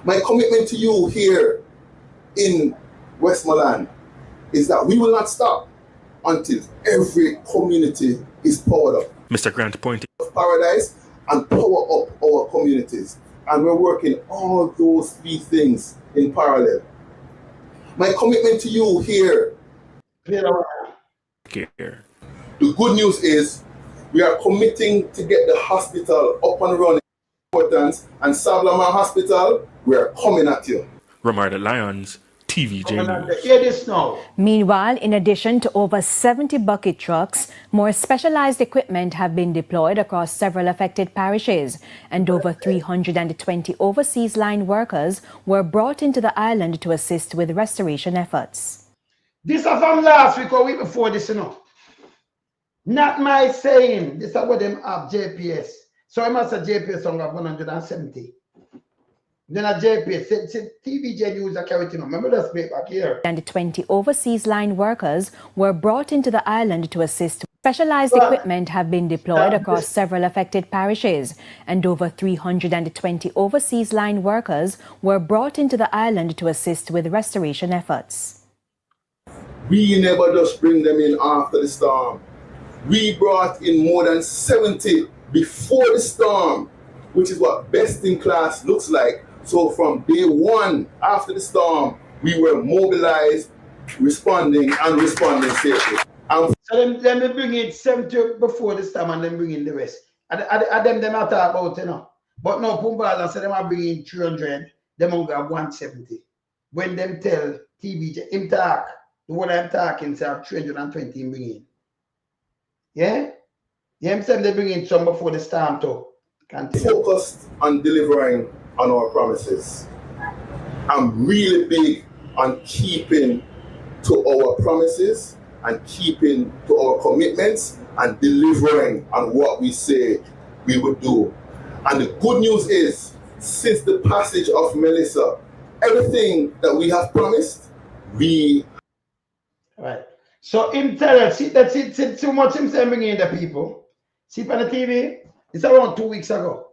My commitment to you here in Westmoreland is that we will not stop until every community is powered up. Mr. Grant pointed Paradise and power up our communities. And we're working all those three things in parallel. My commitment to you here. The good news is we are committing to get the hospital up and running. And Sablama Hospital, we are coming at you. Ramarda Lyons, TVJ News. Hear this now. Meanwhile, in addition to over 70 bucket trucks, more specialized equipment have been deployed across several affected parishes, and over 320 overseas line workers were brought into the island to assist with restoration efforts. This is from last week or week before this, you know. Not my saying. This is what them have JPS. So I must have JPS on 170. Then a JPS, TVJ News are carrying on. Remember that speak back here. And 20 overseas line workers were brought into the island to assist. Specialized equipment have been deployed across several affected parishes, and over 320 overseas line workers were brought into the island to assist with restoration efforts. We never just bring them in after the storm. We brought in more than 70 before the storm, which is what best in class looks like. So from day one after the storm, we were mobilized, responding safely. So then they bring in 70 before the storm and then bring in the rest. And them are talk about, you know. But no, Pums Vaz said them are bringing 300, them will have 170. When them tell TVJ, him talk, the one I'm talking, say 320 him bring in. Yeah? Yeah, they bring in some before the storm too. Focused on delivering on our promises. I'm really big on keeping to our promises and keeping to our commitments and delivering on what we say we would do. And the good news is, since the passage of Melissa, everything that we have promised, we... Right. So him tell us, see too much him saying bringing in the people. See on the TV, it's around 2 weeks ago.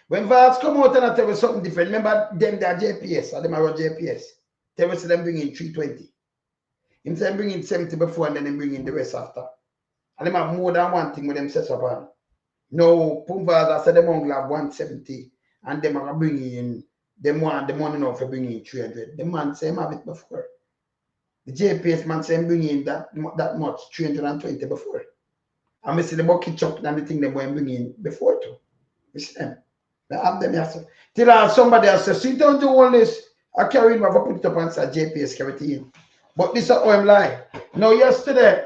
When Vaz come out and I tell us something different, remember them they are JPS, or them are JPS. Tell us them bring in 320. Him say bring in 70 before and then them bring in the rest after. And them have more than one thing with them set up on. No, Pums Vaz I said them only have 170 and them are bringing in, them want the money now for bringing in 300. The man say him have it before. The JPS man say him bring in that much, 320 before. And we see the bucket truck and the thing they were bringing before too. We see them. They have them here. Till somebody else says, see, don't do all this. I carry him, I put it up and say JPS carry it in. But this is how I'm lying. Now, yesterday,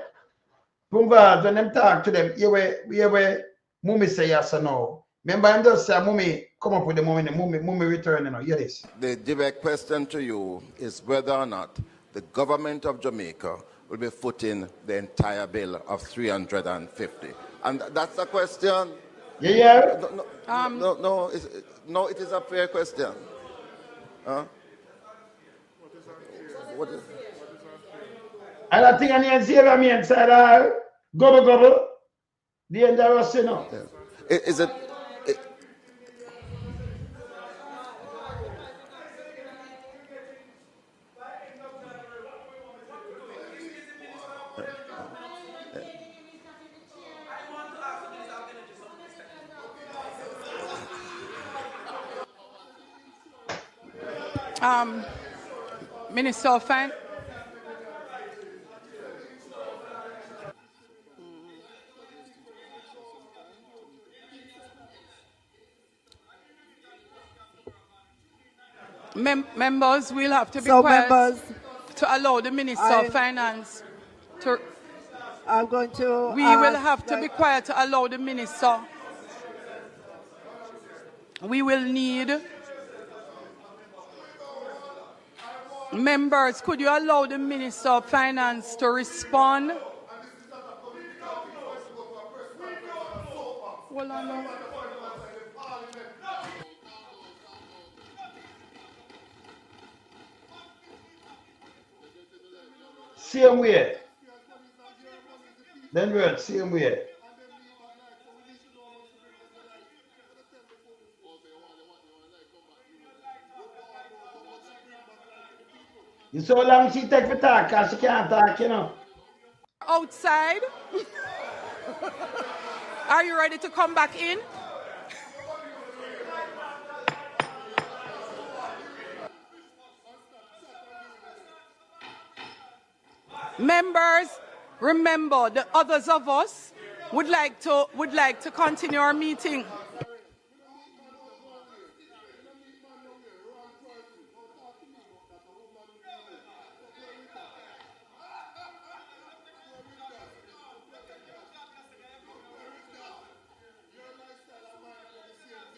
Pums Vaz, when them talk to them, you were Mummy say yes or no. Remember, him just say, Mummy, come up with the Mummy return, you know, hear this. The direct question to you is whether or not the government of Jamaica will be footing the entire bill of 350. And that's the question. Yeah. No, it is a fair question. Huh? What is And I think I need to see me inside gobble. The end of us, you know. Yeah. Is it? Minister of Finance. Members will have to be quiet to allow the Minister of Finance to... I'm going to We will have to be quiet to allow the minister. We will need members. Could you allow the Minister of Finance to respond? Hold on now. Same way. Then we're same way. You so long she take for talk, cause she can't talk, you know. Outside. Are you ready to come back in? Members, remember the others of us would like to continue our meeting.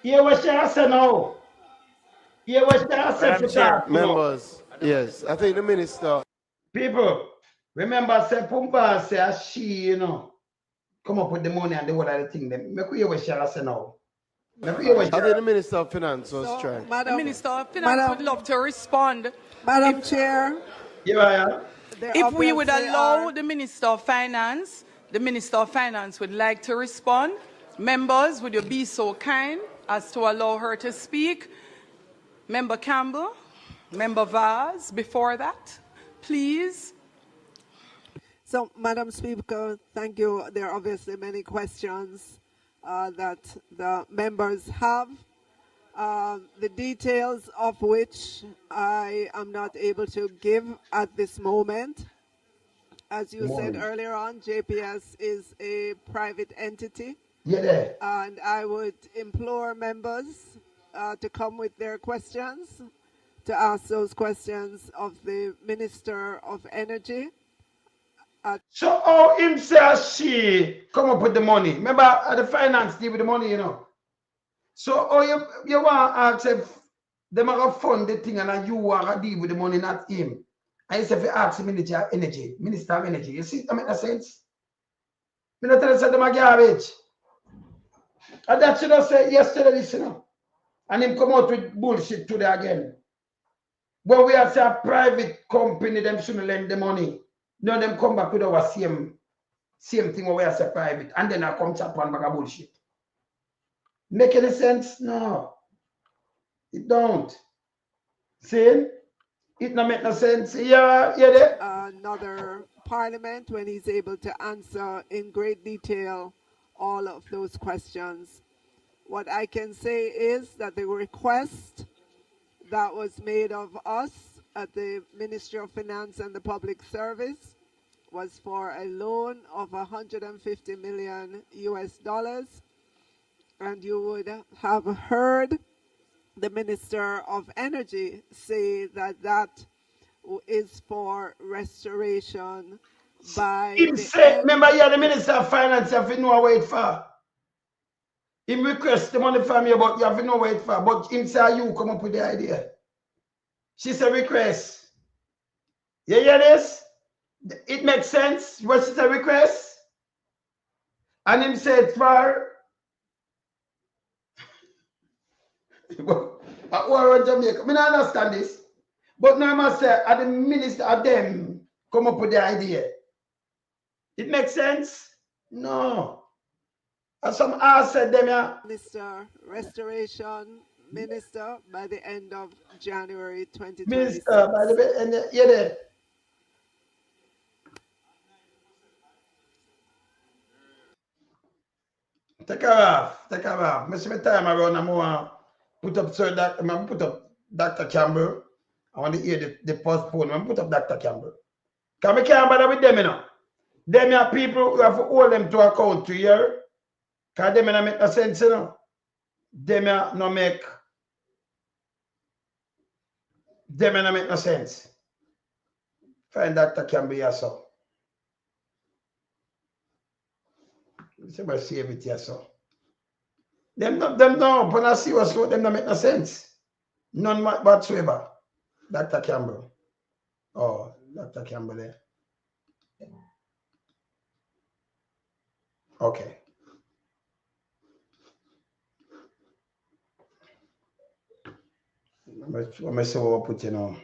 Yeah, what shall I say now? Yeah, what shall I say for talk, you know? Members, yes, I think the minister. People, remember, say Pums Vaz say she, you know, come up with the money and the whole other thing. Make we hear what shall I say now? Make we hear what I think the Minister of Finance was trying. The Minister of Finance would love to respond. Madam Chair. Yeah. If we would allow the Minister of Finance would like to respond. Members, would you be so kind as to allow her to speak? Member Campbell, Member Vaz, before that, please. So, Madam Speaker, thank you. There are obviously many questions that the members have, the details of which I am not able to give at this moment. As you said earlier on, JPS is a private entity. Yeah. And I would implore members to come with their questions, to ask those questions of the Minister of Energy. So how him say she come up with the money? Remember, the finance deal with the money, you know. So how you want to ask if them are going to fund the thing and you want to deal with the money, not him. And you say if you ask the Minister of Energy, you see, that make no sense. Me not tell you say them are garbage. And that should have said yesterday, this, you know. And him come out with bullshit today again. But we have a private company, them shouldn't lend the money. No, them come back with our same thing where we are private. And then I come chat one bag of bullshit. Make any sense? No. It don't. See? It not make no sense. Yeah, there. Another parliament when he's able to answer in great detail all of those questions. What I can say is that the request that was made of us at the Ministry of Finance and the Public Service was for a loan of $150 million US. And you would have heard the Minister of Energy say that that is for restoration by him say, remember, you're the Minister of Finance, you have to know where it for. Him request the money from you, but you have to know where it for. But him say you come up with the idea. She said request. You hear this? It makes sense. What she said request? And him said for war Jamaica. I don't understand this. But now I must say, at the minister of them come up with the idea. It makes sense? No. As some ass said them, yeah. Minister, Restoration Minister by the end of January 2026. Minister, by the end, yeah, there. Take her off. Take her off. I see my time around. I'm going to put up Sir Doctor. I'm going to put up Dr. Campbell. I want to hear the postpone. I'm going to put up Dr. Campbell. Because I can't bother with them, you know. Them are people who have to hold them to account to here. Because them don't make no sense, you know. Them don't make no sense. Find Dr. Campbell here, so. Somebody save it here, so. Them no, when I see what's them don't make no sense. None whatsoever. Dr. Campbell. Oh, Dr. Campbell there. Okay. Let me see what we put in on.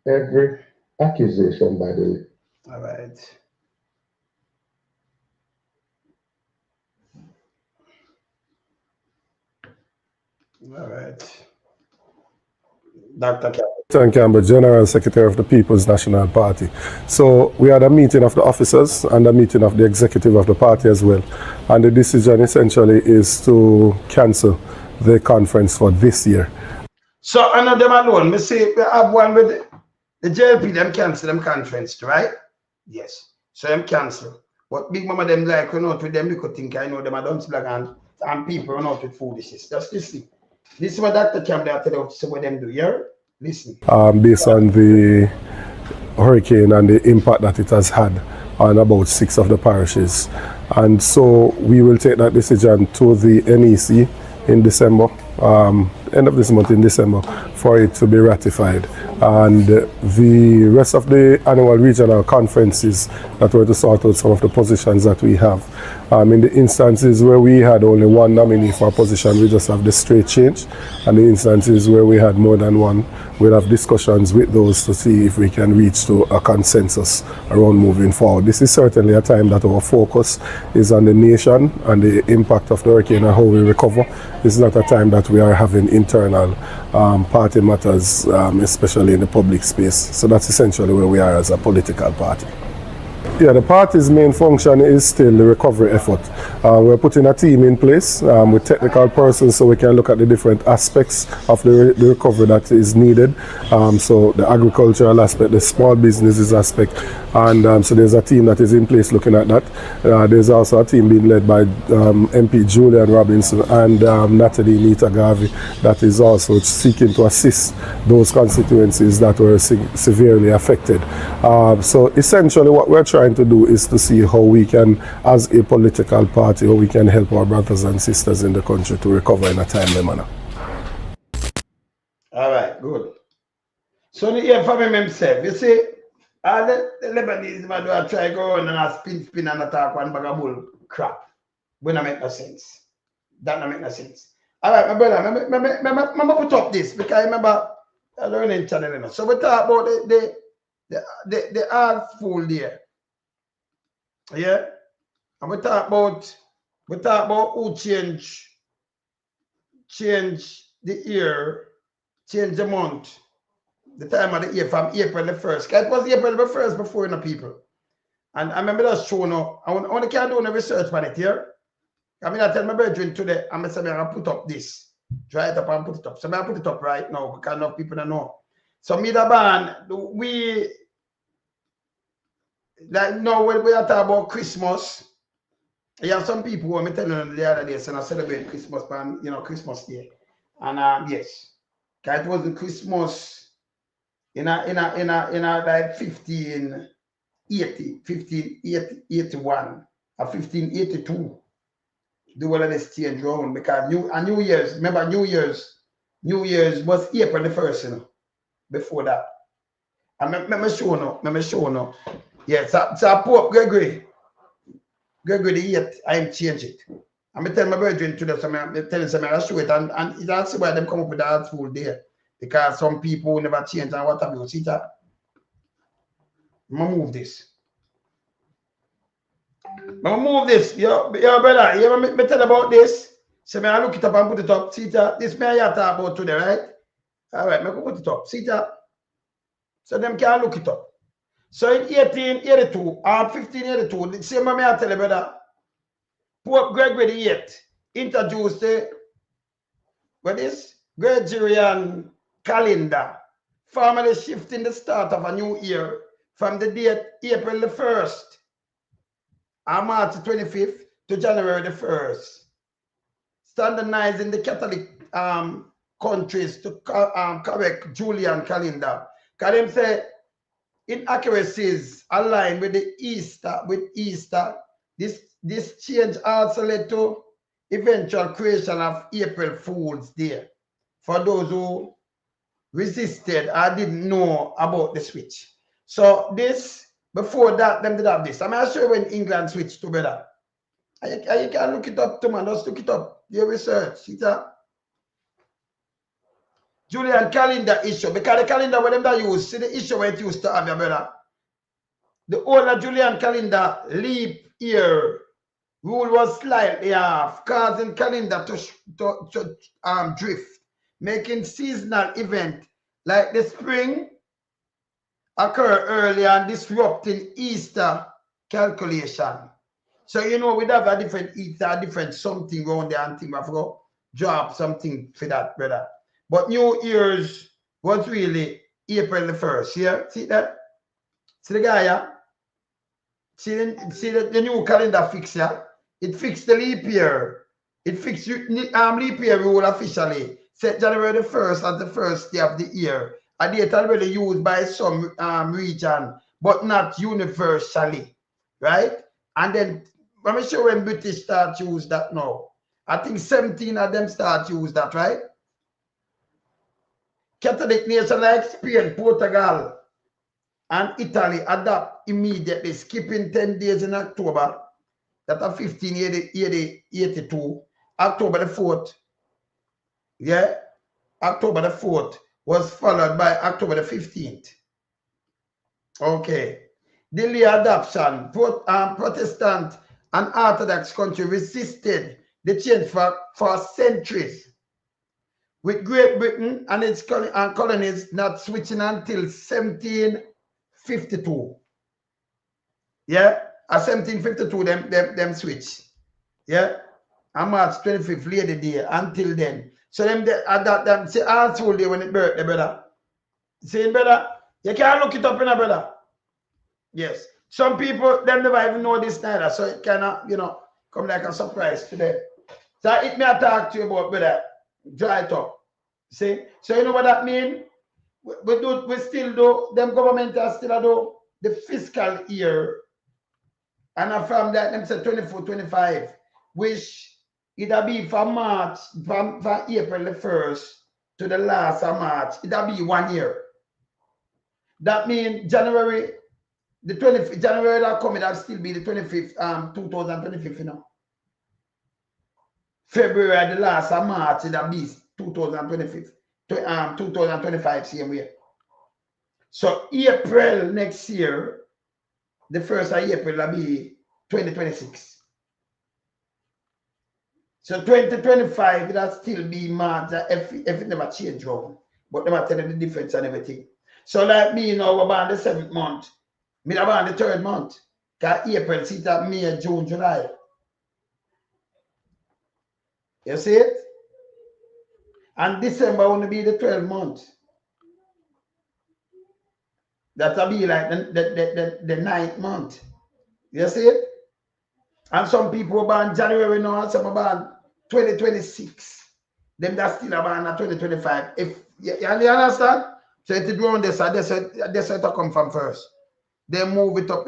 Every accusation by the all right. All right. Dr. Campbell. Campbell, General Secretary of the People's National Party. So we had a meeting of the officers and a meeting of the executive of the party as well. And the decision essentially is to cancel the conference for this year. So I know them alone. Me say we have one with the JLP, them cancel them conference, right? Yes. So them cancel. But Big Mama them like run out with them because think I know them I don't black and people run out with foolishness. Just listen. This is what Dr. Campbell tell you so what them do, yeah? Listen. Based on the hurricane and the impact that it has had on about 6 of the parishes. And so we will take that decision to the NEC in December, end of this month in December, for it to be ratified. And the rest of the annual regional conferences that were to sort out some of the positions that we have. In the instances where we had only one nominee for a position, we just have the straight change. And the instances where we had more than one, we'll have discussions with those to see if we can reach to a consensus around moving forward. This is certainly a time that our focus is on the nation and the impact of the hurricane and how we recover. This is not a time that we are having internal party matters, especially in the public space. So that's essentially where we are as a political party. Yeah, the party's main function is still the recovery effort. We're putting a team in place with technical persons so we can look at the different aspects of the recovery that is needed. So the agricultural aspect, the small businesses aspect, and so there's a team that is in place looking at that. There's also a team being led by MP Julian Robinson and Natalie Nita Garvey that is also seeking to assist those constituencies that were severely affected. So essentially what we're trying to do is to see how we can, as a political party, how we can help our brothers and sisters in the country to recover in a timely manner. All right, good. So the ear family himself, you see, all the Lebanese man do try go on and a spin and attack one bag of bull crap. When I make no sense. That don't make no sense. All right, my brother, remember put up this because I remember I learning channel. You know. So we talk about the art fool there. Yeah, and we talk about who change the year, change the month, the time of the year from April the 1st. It was April the 1st before, you know, people. And I remember that show now. I want to do a research on it here. I mean, I tell my brethren today, I'm going to put up this. Try it up and put it up. So I'm going to put it up right now because enough people don't know. So me the band, we like now when we are talking about Christmas, you have some people who I'm telling them the other day, so I celebrate Christmas, you know, Christmas Day. And yes, it wasn't Christmas in a like 1581 or 1582. Do all of this change around because New Year's, remember New Year's was April the 1st, you know, before that. And let me show now. Yes, so Pope Gregory the 8th, I'm change it. I'm telling my brethren today, so I'm telling them I show it, and that's why them come up with that full day. Because some people never change and what have you. See that? I'm gonna move this. Yo, brother, you ever me tell about this? So I look it up and put it up. See that? This me I talk about today, right? All right, I can put it up. See that? So them can look it up. So in 1882 or 1582, the same way I tell you, brother, Pope Gregory the 8th introduced the Gregorian calendar, formally shifting the start of a new year from the date April the 1st and March the 25th to January the 1st, standardizing the Catholic countries to correct Julian calendar. Because them say inaccuracies align with the Easter. This change also led to eventual creation of April Fool's Day for those who resisted or didn't know about the switch. So this, before that, them did have this. I'm not sure when England switched to better. You can look it up too, man. Just look it up. Your research. It's a Julian calendar issue. Because the calendar where them that use, see the issue where it used to have, your brother. The older Julian calendar leap year rule was slightly off, causing calendar to drift, making seasonal event like the spring occur early and disrupting Easter calculation. So you know we'd have a different Easter, different something around there and thing. I forgot drop something for that, brother. But New Year's was really April the 1st. Yeah, see that? See the guy, yeah? See the new calendar fix, yeah? It fixed the leap year. It fixed leap year rule officially. Set January the 1st as the first day of the year. A date already used by some region, but not universally, right? And then, let me show when British start to use that now. I think 17 of them start to use that, right? Catholic nation like Spain, Portugal, and Italy adapt immediately, skipping 10 days in October. That are 1582. October the 4th. Yeah? October the 4th was followed by October the 15th. Okay. Delay adoption. Protestant and Orthodox country resisted the change for centuries, with Great Britain and its colonies not switching until 1752. Yeah? At 1752, them switch. Yeah? On March 25th, Lady Day, until then. So them say also day when it birthday, brother. See, brother? You can't look it up in a brother. Yes. Some people, them never even know this neither, so it cannot, come like a surprise to them. So it may talk to you about, brother. Dry it up. See? So you know what that means? We still do, them government are still do the fiscal year. And from that, them say 24, 25, which it'll be from March, from April the 1st to the last of March. It'll be 1 year. That means January, the 25th, January that coming, that'll still be the 25th, 2025, February, the last of March, it'll be 2025, same way. So April next year, the 1st of April will be 2026. So 2025, it'll still be March if it never change around. But never tell you the difference and everything. So like me now, we're about the 7th month. Me about the 3rd month. Because April, see that May, June, July. You see it? And December will be the 12th month. That'll be like the 9th month. You see it? And some people are born January now, and some are born 2026. Them that still are born at 2025. If you understand? So it is around this, that's where it come from first. They move it up,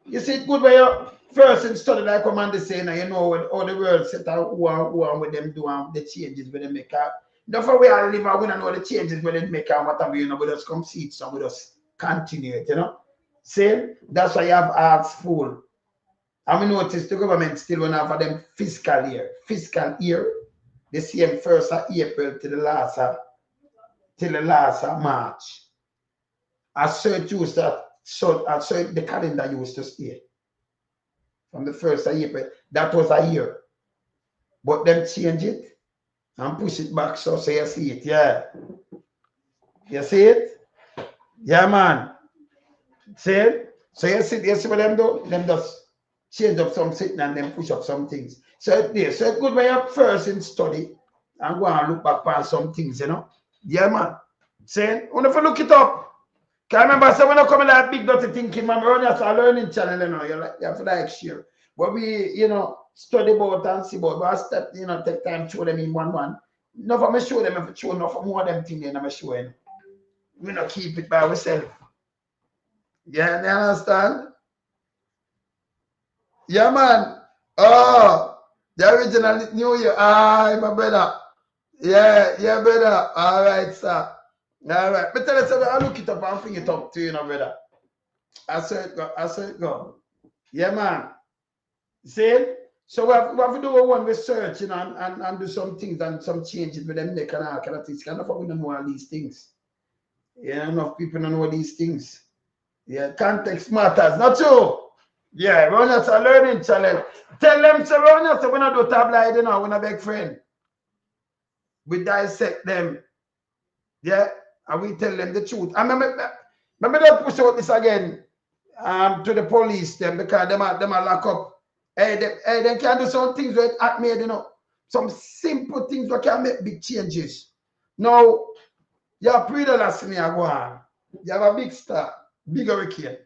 you see it good when you first in study like Commander saying, you know what all the world set out who and with them do and the changes when they make out. Not for where I live, I want to know the changes when they make out whatever, we just come see it, so we just continue it, Same, that's why you have arts school. And we notice the government still went for them fiscal year. Fiscal year, the same 1st of April to the last of March. As such used that, so the calendar used to stay. From the 1st of April, that was a year. But them change it and push it back so you see it, yeah. You see it? Yeah, man. See it? So you see what them do? Them just change up some sitting and then push up some things. So it's good when you first in study and go and look back on some things, Yeah, man. Saying, when you look it up. Can I remember, so when I come in that big dirty thinking, man, we're on a learning channel, you have to like share. But we, study about and see about, but I step, take time to show them in one. No for me show them if it's show enough for more of them things I'm showing. We not keep it by ourselves. Yeah, you understand? Yeah, man. Oh, the original New Year. Aye, my brother. Yeah, brother. All right, sir. All right. But tell us, I look it up and bring it up to you, brother. I saw it go. Yeah, man. See? So we have to do one research, and do some things and some changes with them neck and all kind of things. Kind of we don't know all these things. Yeah, enough people don't know these things. Yeah, context matters, not true. Yeah, run us a learning challenge. Tell them, so run us, we're not do tabloid, we're not big friend. We dissect them. Yeah, and we tell them the truth. I remember don't push out this again to the police them because them are lock up. Hey, they can do some things with at me, some simple things that can make big changes. Now, you're pretty last me go on. You have a big star, big hurricane.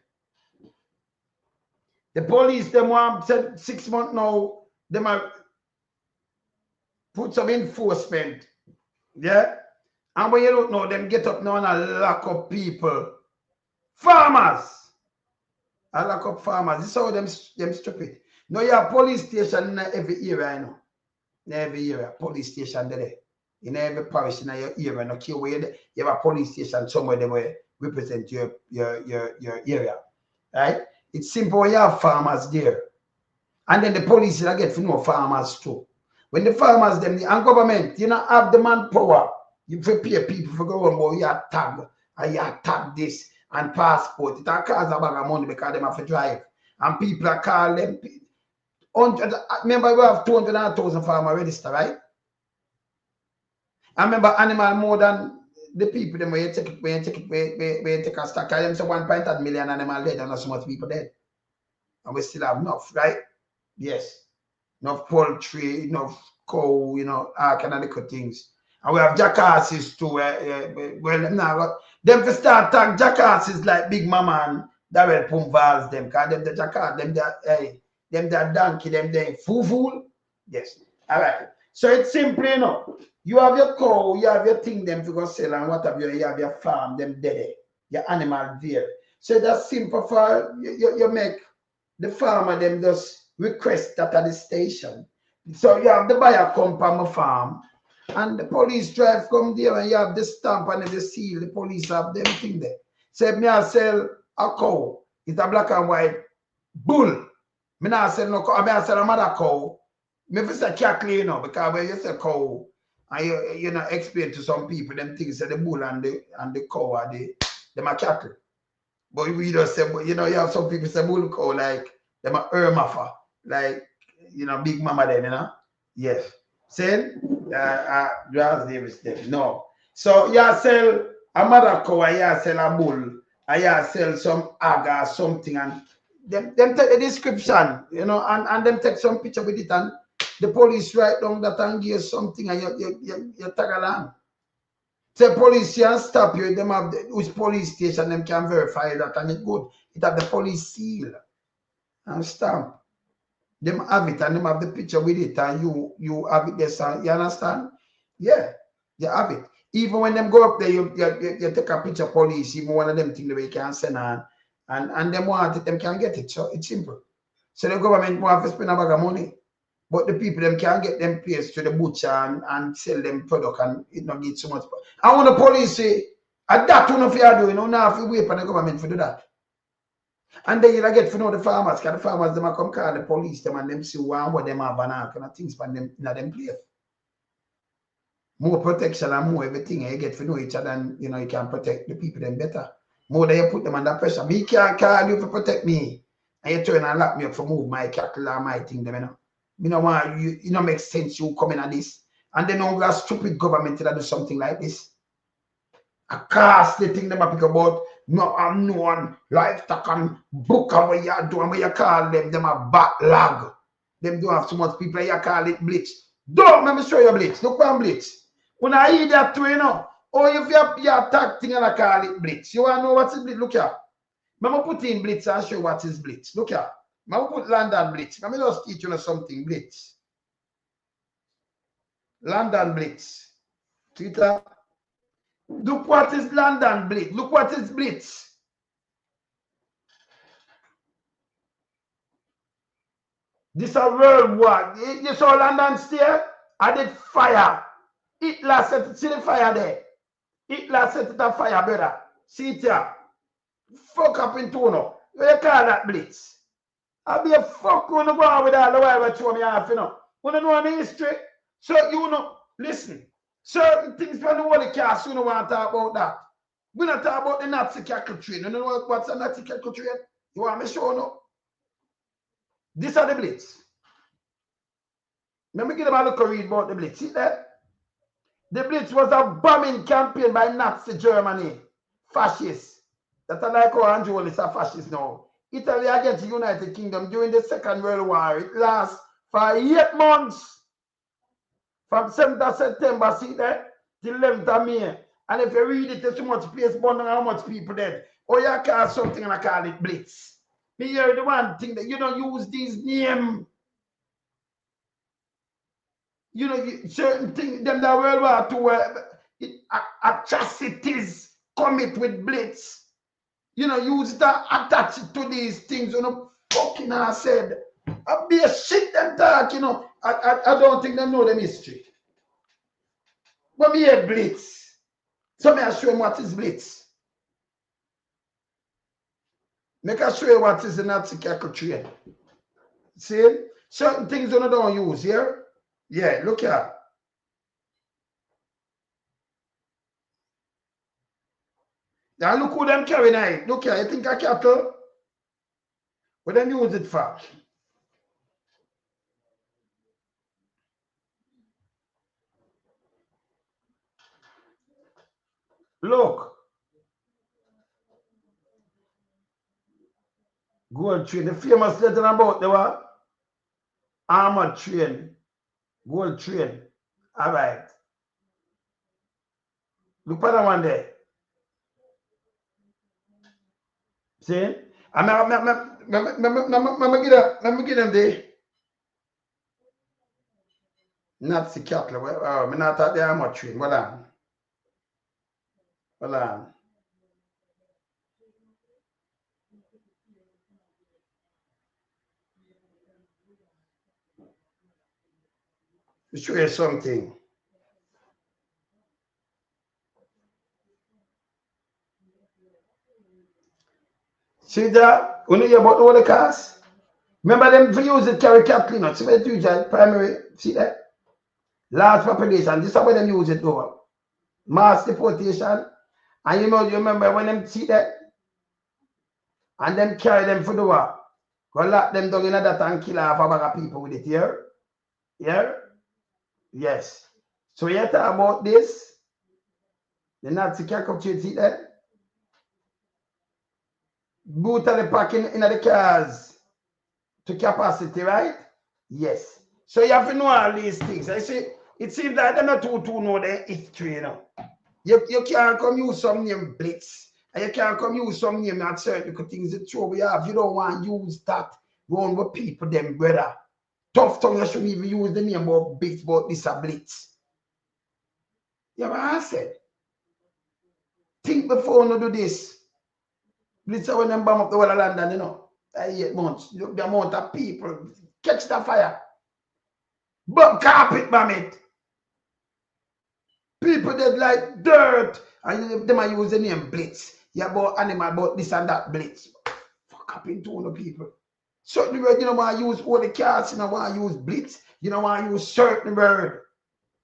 The police, them want said 6 months now, they might put some enforcement. Yeah? And when you don't know, them get up now and lock up people. Farmers. I lock up farmers. This is how them stupid. Now you have police station in every area, In every area, police station there. In every parish in your area, no care where you have a police station somewhere they will represent your area. Right? It's simple when you have farmers there. And then the police get to know farmers too. When the farmers them and government, have the manpower. You prepare people for go on, but you tag this and passport. It costs a bag of money because them have to drive. And people are call them 100. Remember, we have 200,000 farmers register, right? I remember animal more than the people them when you take a stock. I them say 1.8 million animal dead and not so much people dead. And we still have enough, right? Yes. Enough poultry, enough cow, all kind of little things. And we have jackasses too. Them to start tag jackasses like Big Mama and Daryl Pums Vaz them. Because them the jackass, them the donkey, them the fool. Yes. All right. So it's simple, You have your cow, you have your thing them to go sell and what have you have your farm, them dead. Your animal there. So that's simple for you make the farmer them just request that at the station. So you have the buyer come from a farm and the police drive come there and you have the stamp and the seal, the police have them thing there. Say me I sell a cow, it's a black and white bull. Me not sell no cow, I sell a mother cow. Me if say cattle, because when you say cow and you explain to some people them things say the bull and the cow are them are cattle. But we just say, you have some people say bull cow like them are Irmafa, like Big Mama them, Yes. Saying Davis them. No. So you sell a mother cow, you sell a bull, and you sell some hog or something, and them take the description, and them take some picture with it, and the police write down that and give something, and you tag along. Say police can stop you, them have which police station them can verify that and it good. It have the police seal and stamp. Them have it and them have the picture with it and you have it there, so you understand? Yeah, you have it. Even when them go up there, you take a picture police, even one of them things the way you can send on and them want it, them can get it. So it's simple. So the government want to spend a bag of money. But the people them can get them place to the butcher and sell them product and it not get so much. I want the police say, at that one of you are doing, now if you wait for the government to do that. And then you get to know the farmers, because the farmers them come call the police them and them see what them have and all kind of things for them in them place. More protection and more everything, you get to know each other and you can protect the people them better. More than you put them under pressure. Me can't call you to protect me. And you turn and lock me up for move my cattle or my thing them, You know why you know make sense you coming at this. And then all that stupid government that do something like this. A costly thing them pick about no unknown livestock and book where you are doing where you call them a backlog. Them don't have so much people you call it bleach. Don't let me show you bleach. Look for bleach. When I hear that too, or if you attack thing and I call it bleach. You want to know what's bleach? Look here. I'm going to put in bleach and show you what is bleach. Look here. I'm going to put London bleach. Let me just teach you something bleach. London bleach. Twitter. Look what is London Blitz. Look what is Blitz. This is a world war. You saw London stay? I did fire. Hitler set it, see the fire there. Hitler set it a fire, brother. See it here. Fuck up in Tono. What you call that Blitz? I'll be a fuck when you go on with all the way what you want me half, you know. You don't know the history. So you know, listen. Certain things from the Holy Cast, you don't want to talk about that. We're not talking about the Nazi cattle train. You know what's a Nazi cattle train? You want me to show you? These are the Blitz. Let me give them a look and read about the Blitz. See that? The Blitz was a bombing campaign by Nazi Germany. Fascists. That's like how Andrew is a fascist now. Italy against the United Kingdom during the Second World War. It lasts for 8 months. From 7th of September, see that? Till 11th of May. And if you read it, there's so much place burning and how much people dead. Or you call something and I call it Blitz. Me hear the one thing that you don't use these names. You know, certain things, them that World War II, atrocities commit with Blitz. You know, use that, attach it to these things, you know, fucking I said. I be a shit them talk, you know. I don't think they know the history. But me hear Blitz. So me I show them what is Blitz. Make I show you what is the Nazi cattle train. See? Certain things you don't use here. Yeah, look here. Now look who them carry now. Look here, you think a cattle? What them use it for? Look. Gold train. The famous legend about the what? Armored train. Gold train. All right. Look for that one there. See? And let me get them there. Nazi cattle. Well, I'm not at the armored train. Hold on. Hold on. To show you something. See that? You know about all the cars? Remember them for use it carry cattle, you know. See what they use primary. See that? Large population. This is how them use it though. Mass deportation. And you know, you remember when them see that? And them carry them for the war. Go lock them down in that and kill half a bag of people with it here. Here? Yes. So you talk about this. The Nazi cattle train, see that? Brutally packing in the cars to capacity, right? Yes. So you have to know all these things. I see, it seems like they're not too know the history, you know. You can't come use some name Blitz. And you can't come use some name at certain things that trouble you have. You don't want to use that going with people, them brother. Tough tongue, you shouldn't even use the name about Blitz, but this a Blitz. You know what I said? Think before you do this. Blitz when them bomb up the whole of London, you know. 8 months. Look the amount of people catch the fire. But carpet bomb it. People that like dirt. And them are use the name Blitz. Yeah, about animal, about this and that Blitz. Fuck up into the people. Certain word you don't want to use all the cars, you don't want to use Blitz. You don't want to use certain word.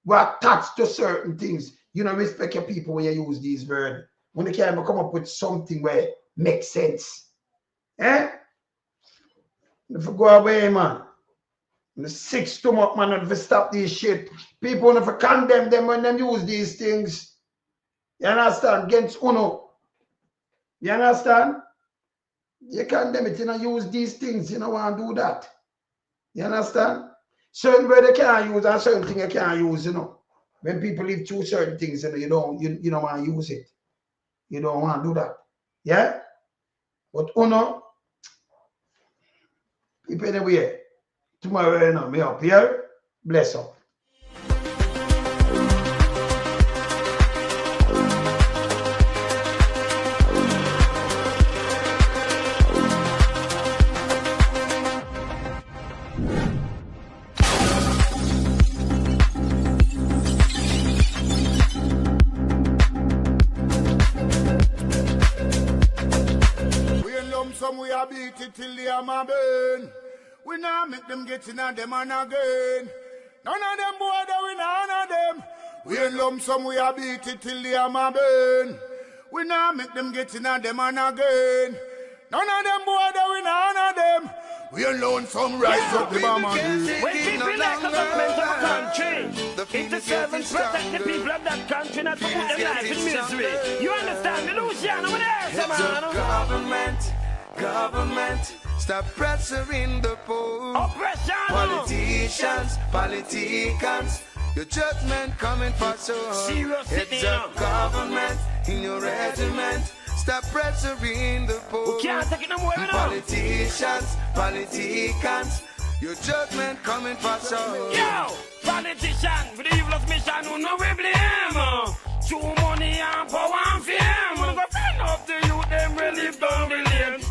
We're attached to certain things. You don't respect your people when you use these words. When they can't come up with something where it makes sense. Eh? If you go away, man. And the sick stomach, man, if you stop these shit. People if you condemn them when they use these things. You understand? Against UNO. You understand? You condemn it, you know, use these things. You don't want to do that. You understand? Certain word they can't use and certain thing you can't use, you know. When people live through certain things, you know, you don't want to use it. You don't want to do that. Yeah? But UNO, people anyway. Tomorrow, you know, me up here. Bless up. a beat it till the hammer burn. We now make them get in a them and again. None of them boy that we none of them. We in lump sum we a beat it till the hammer burn. We now make them get in a them and again. None of them boy that we none of them. We alone some rise up the bomb and do. When people like the government of a country, it's the servants protect the people of that country, not to put their life in misery. You understand me, Luciano? Over there, man. Government, stop pressuring the poor. Oppression. Politicians, your judgment coming for so. Serious it's a government in your regiment. Stop pressuring the poor. We can't take it no more, Politicians, your judgment coming for so. Yo, politicians, for the evilest mission, who know we blame. Too money and power and fame. We're going to find out the youth, them really live down the lane.